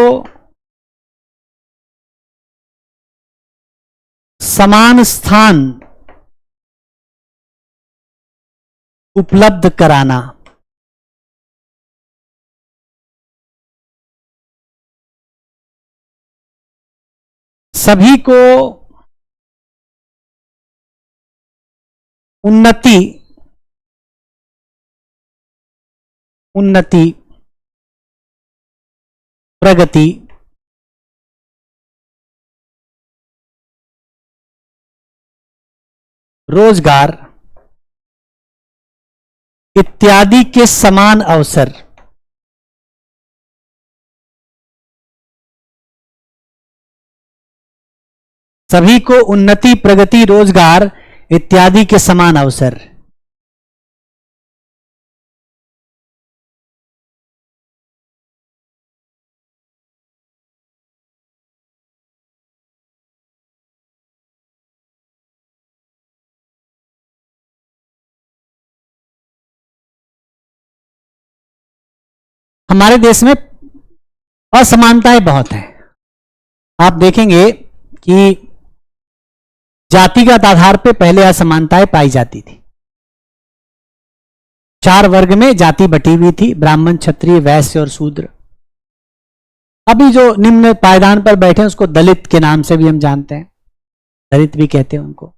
S1: समान स्थान उपलब्ध कराना। सभी को उन्नति प्रगति रोजगार इत्यादि के समान अवसर सभी को उन्नति प्रगति रोजगार इत्यादि के समान अवसर। हमारे देश में असमानताएं बहुत हैं। आप देखेंगे कि जातिगत आधार पर पहले असमानताएं पाई जाती थी। 4 वर्ग में जाति बटी हुई थी, ब्राह्मण क्षत्रिय वैश्य और शूद्र। अभी जो निम्न पायदान पर बैठे हैं उसको दलित के नाम से भी हम जानते हैं, दलित भी कहते हैं उनको,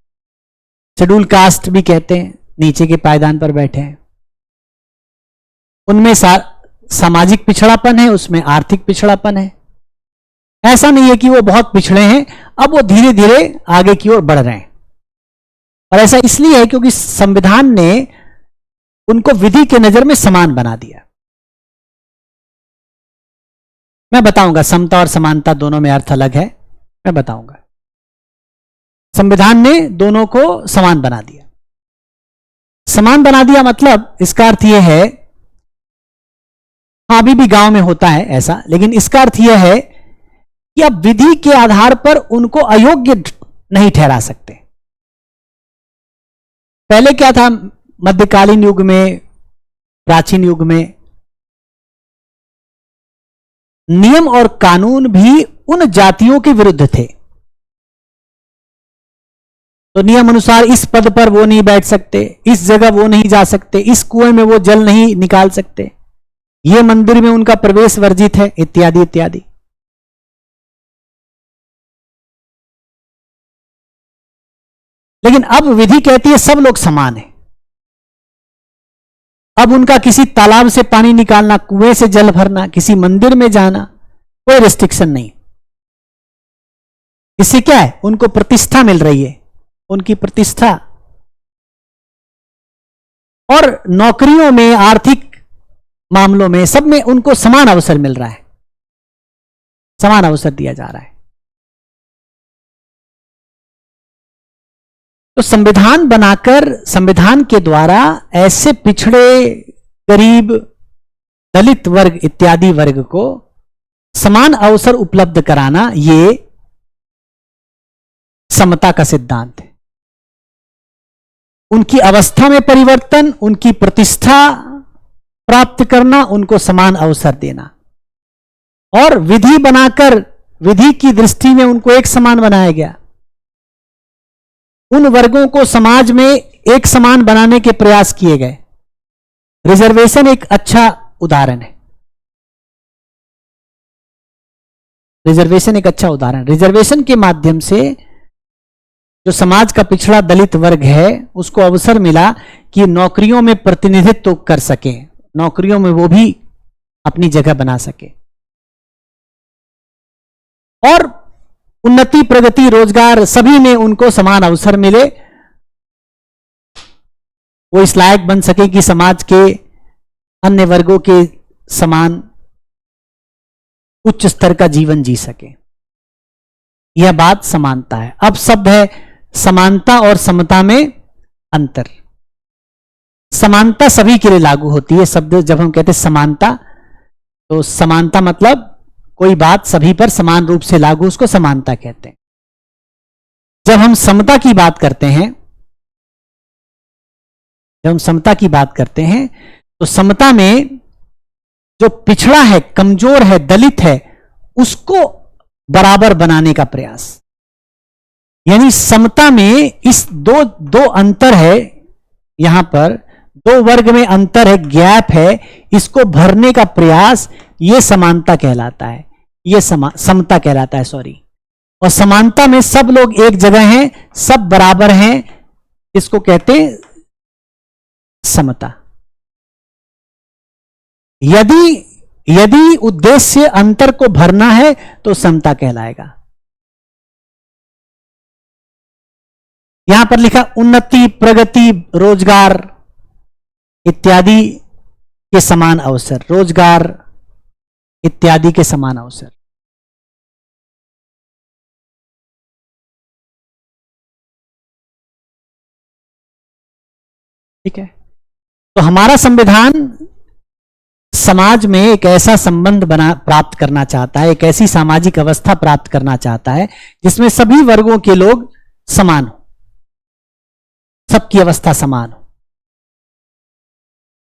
S1: शेड्यूल कास्ट भी कहते हैं, नीचे के पायदान पर बैठे हैं। उनमें सामाजिक पिछड़ापन है, उसमें आर्थिक पिछड़ापन है। ऐसा नहीं है कि वो बहुत पिछड़े हैं, अब वो धीरे धीरे आगे की ओर बढ़ रहे हैं। और ऐसा इसलिए है क्योंकि संविधान ने उनको विधि के नजर में समान बना दिया। मैं बताऊंगा, समता और समानता दोनों में अर्थ अलग है, मैं बताऊंगा। संविधान ने दोनों को समान बना दिया। समान बना दिया मतलब इसका अर्थ यह है, हाँ अभी भी गांव में होता है ऐसा, लेकिन इसका अर्थ यह है कि अब विधि के आधार पर उनको अयोग्य नहीं ठहरा सकते। पहले क्या था, मध्यकालीन युग में, प्राचीन युग में नियम और कानून भी उन जातियों के विरुद्ध थे। तो नियम अनुसार इस पद पर वो नहीं बैठ सकते, इस जगह वो नहीं जा सकते, इस कुएं में वो जल नहीं निकाल सकते, ये मंदिर में उनका प्रवेश वर्जित है, इत्यादि इत्यादि। लेकिन अब विधि कहती है सब लोग समान हैं। अब उनका किसी तालाब से पानी निकालना, कुएं से जल भरना, किसी मंदिर में जाना, कोई रिस्ट्रिक्शन नहीं। इससे क्या है, उनको प्रतिष्ठा मिल रही है, उनकी प्रतिष्ठा। और नौकरियों में, आर्थिक मामलों में, सब में उनको समान अवसर मिल रहा है, समान अवसर दिया जा रहा है। तो संविधान बनाकर, संविधान के द्वारा ऐसे पिछड़े, गरीब, दलित वर्ग इत्यादि वर्ग को समान अवसर उपलब्ध कराना, ये समता का सिद्धांत है। उनकी अवस्था में परिवर्तन, उनकी प्रतिष्ठा प्राप्त करना, उनको समान अवसर देना। और विधि बनाकर, विधि की दृष्टि में उनको एक समान बनाया गया। उन वर्गों को समाज में एक समान बनाने के प्रयास किए गए। रिजर्वेशन एक अच्छा उदाहरण है। रिजर्वेशन एक अच्छा उदाहरण। रिजर्वेशन के माध्यम से जो समाज का पिछड़ा दलित वर्ग है उसको अवसर मिला कि नौकरियों में प्रतिनिधित्व कर सके, नौकरियों में वो भी अपनी जगह बना सके। और उन्नति प्रगति रोजगार सभी में उनको समान अवसर मिले, वो इस लायक बन सके कि समाज के अन्य वर्गों के समान उच्च स्तर का जीवन जी सके। यह बात समानता है। अब शब्द है समानता और समता में अंतर। समानता सभी के लिए लागू होती है। शब्द जब हम कहते हैं समानता, तो समानता मतलब कोई बात सभी पर समान रूप से लागू, उसको समानता कहते हैं। जब हम समता की बात करते हैं जब हम समता की बात करते हैं तो समता में जो पिछड़ा है, कमजोर है, दलित है, उसको बराबर बनाने का प्रयास। यानी समता में इस दो अंतर है, यहां पर दो वर्ग में अंतर है, गैप है, इसको भरने का प्रयास, यह समानता कहलाता है, यह समता कहलाता है, सॉरी। और समानता में सब लोग एक जगह हैं, सब बराबर हैं, इसको कहते हैं समता। यदि उद्देश्य अंतर को भरना है तो समता कहलाएगा। यहां पर लिखा उन्नति, प्रगति, रोजगार इत्यादि के समान अवसर, रोजगार इत्यादि के समान अवसर। ठीक है, तो हमारा संविधान समाज में एक ऐसा संबंध प्राप्त करना चाहता है, एक ऐसी सामाजिक अवस्था प्राप्त करना चाहता है जिसमें सभी वर्गों के लोग समान हो, सबकी अवस्था समान हो,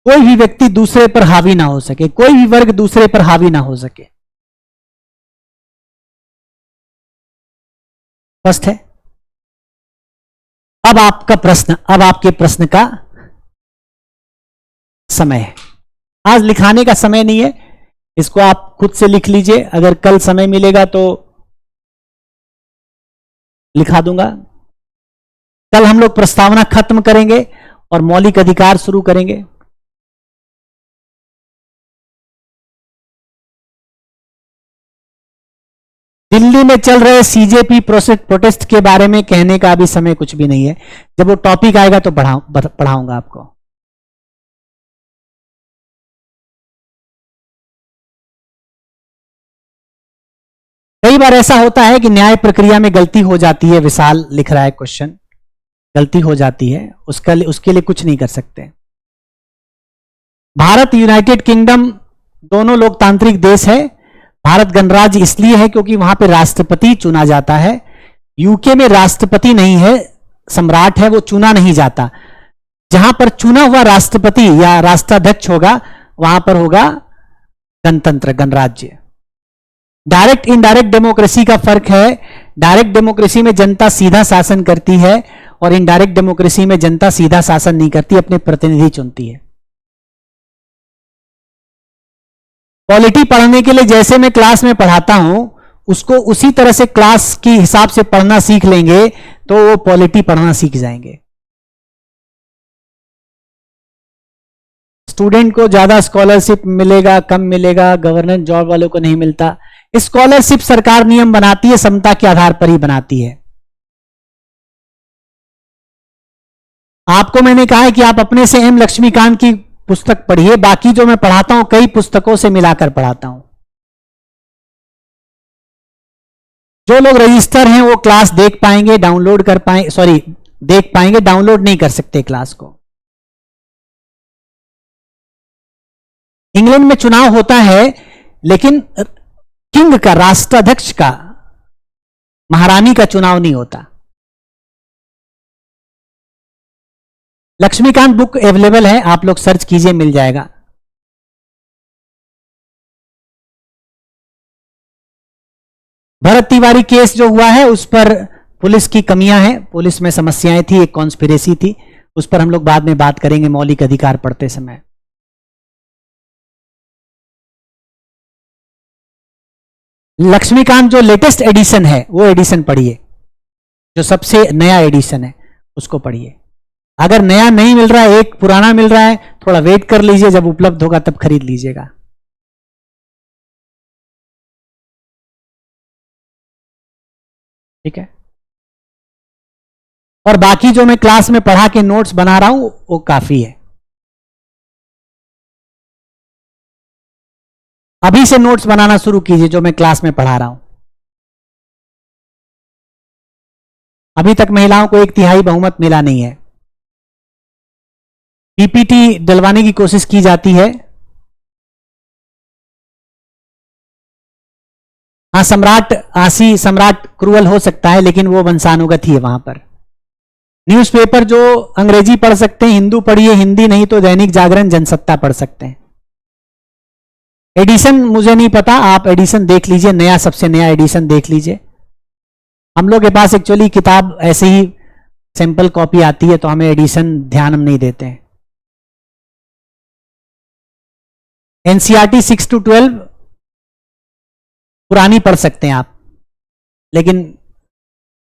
S1: कोई भी व्यक्ति दूसरे पर हावी ना हो सके, कोई भी वर्ग दूसरे पर हावी ना हो सके। स्पष्ट है? अब आपके प्रश्न का समय है। आज लिखाने का समय नहीं है, इसको आप खुद से लिख लीजिए, अगर कल समय मिलेगा तो लिखा दूंगा। कल हम लोग प्रस्तावना खत्म करेंगे और मौलिक अधिकार शुरू करेंगे। दिल्ली में चल रहे सीजेपी प्रोटेस्ट के बारे में कहने का अभी समय कुछ भी नहीं है, जब वो टॉपिक आएगा तो पढ़ाऊंगा आपको। कई बार ऐसा होता है कि न्याय प्रक्रिया में गलती हो जाती है, विशाल लिख रहा है क्वेश्चन, गलती हो जाती है, उसके लिए कुछ नहीं कर सकते। भारत, यूनाइटेड किंगडम दोनों लोकतांत्रिक देश है। भारत गणराज्य इसलिए है क्योंकि वहां पे राष्ट्रपति चुना जाता है। यूके में राष्ट्रपति नहीं है, सम्राट है, वो चुना नहीं जाता। जहां पर चुना हुआ राष्ट्रपति या राष्ट्राध्यक्ष होगा वहां पर होगा गणतंत्र, गणराज्य। डायरेक्ट इनडायरेक्ट डेमोक्रेसी का फर्क है। डायरेक्ट डेमोक्रेसी में जनता सीधा शासन करती है और इनडायरेक्ट डेमोक्रेसी में जनता सीधा शासन नहीं करती, अपने प्रतिनिधि चुनती है। पॉलिटी पढ़ने के लिए जैसे मैं क्लास में पढ़ाता हूं, उसको उसी तरह से क्लास के हिसाब से पढ़ना सीख लेंगे तो वो पॉलिटी पढ़ना सीख जाएंगे। स्टूडेंट को ज्यादा स्कॉलरशिप मिलेगा, कम मिलेगा, गवर्नमेंट जॉब वालों को नहीं मिलता। स्कॉलरशिप सरकार नियम बनाती है, समता के आधार पर ही बनाती है। आपको मैंने कहा है कि आप अपने से एम लक्ष्मीकांत की पुस्तक पढ़िए, बाकी जो मैं पढ़ाता हूं कई पुस्तकों से मिलाकर पढ़ाता हूं। जो लोग रजिस्टर हैं वो क्लास देख पाएंगे, डाउनलोड कर पाएंगे, सॉरी देख पाएंगे, डाउनलोड नहीं कर सकते क्लास को। इंग्लैंड में चुनाव होता है लेकिन किंग का, राष्ट्राध्यक्ष का, महारानी का चुनाव नहीं होता। लक्ष्मीकांत बुक अवेलेबल है, आप लोग सर्च कीजिए, मिल जाएगा। भरत तिवारी केस जो हुआ है उस पर पुलिस की कमियां हैं, पुलिस में समस्याएं थी, एक कॉन्स्पिरेसी थी, उस पर हम लोग बाद में बात करेंगे मौलिक अधिकार पढ़ते समय। लक्ष्मीकांत जो लेटेस्ट एडिशन है वो एडिशन पढ़िए, जो सबसे नया एडिशन है उसको पढ़िए। अगर नया नहीं मिल रहा है, एक पुराना मिल रहा है, थोड़ा वेट कर लीजिए, जब उपलब्ध होगा तब खरीद लीजिएगा। ठीक है, और बाकी जो मैं क्लास में पढ़ा के नोट्स बना रहा हूं वो काफी है। अभी से नोट्स बनाना शुरू कीजिए जो मैं क्लास में पढ़ा रहा हूं। अभी तक महिलाओं को 1/3 बहुमत मिला नहीं है। पीपीटी डलवाने की कोशिश की जाती है। हाँ, सम्राट आसी सम्राट क्रूअल हो सकता है लेकिन वो वंशानुगत ही है वहां पर। न्यूज़पेपर जो अंग्रेजी पढ़ सकते हैं हिंदू पढ़िए, हिंदी नहीं तो दैनिक जागरण, जनसत्ता पढ़ सकते हैं। एडिशन मुझे नहीं पता, आप एडिशन देख लीजिए, नया सबसे नया एडिशन देख लीजिए। हम लोग के पास एक्चुअली किताब ऐसे ही सैंपल कॉपी आती है तो हमें एडिशन ध्यान हम नहीं देते हैं। एनसीईआरटी 6 to 12 पुरानी पढ़ सकते हैं आप, लेकिन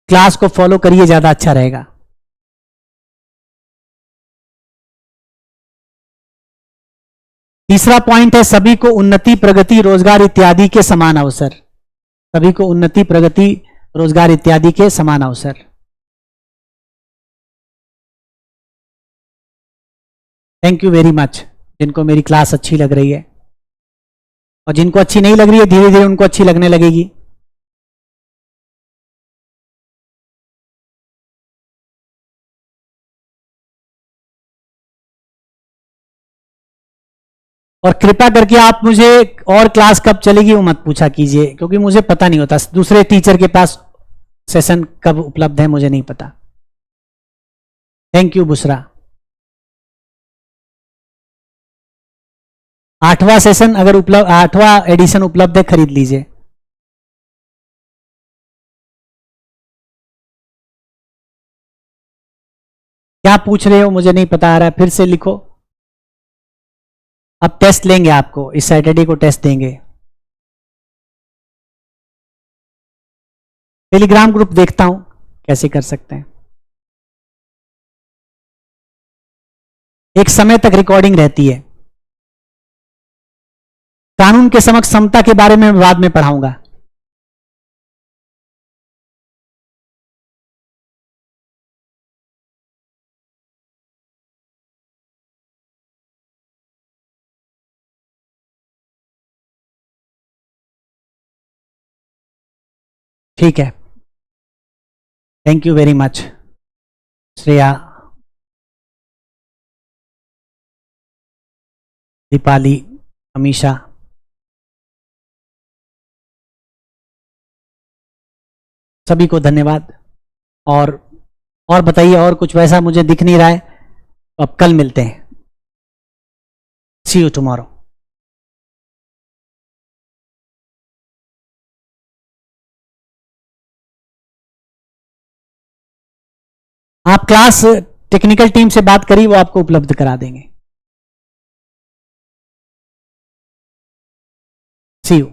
S1: क्लास को फॉलो करिए, ज्यादा अच्छा रहेगा। तीसरा पॉइंट है सभी को उन्नति, प्रगति, रोजगार इत्यादि के समान अवसर। सभी को उन्नति, प्रगति, रोजगार इत्यादि के समान अवसर। थैंक यू वेरी मच जिनको मेरी क्लास अच्छी लग रही है, और जिनको अच्छी नहीं लग रही है धीरे धीरे उनको अच्छी लगने लगेगी। और कृपया करके आप मुझे और क्लास कब चलेगी वो मत पूछा कीजिए, क्योंकि मुझे पता नहीं होता, दूसरे टीचर के पास सेशन कब उपलब्ध है मुझे नहीं पता। Thank you Bushra. 8वां सेशन अगर उपलब्ध, 8वां एडिशन उपलब्ध है, खरीद लीजिए। क्या पूछ रहे हो मुझे नहीं पता आ रहा है, फिर से लिखो। अब टेस्ट लेंगे, आपको इस सैटरडे को टेस्ट देंगे। टेलीग्राम ग्रुप देखता हूं कैसे कर सकते हैं। एक समय तक रिकॉर्डिंग रहती है। कानून के समक्ष समता के बारे में बाद में पढ़ाऊंगा। ठीक है, thank you very much Shreya, Deepali, Amisha. सभी को धन्यवाद। और बताइए, और कुछ वैसा मुझे दिख नहीं रहा है, तो अब कल मिलते हैं। सी यू टुमारो। आप क्लास टेक्निकल टीम से बात करिए, वो आपको उपलब्ध करा देंगे। सी यू।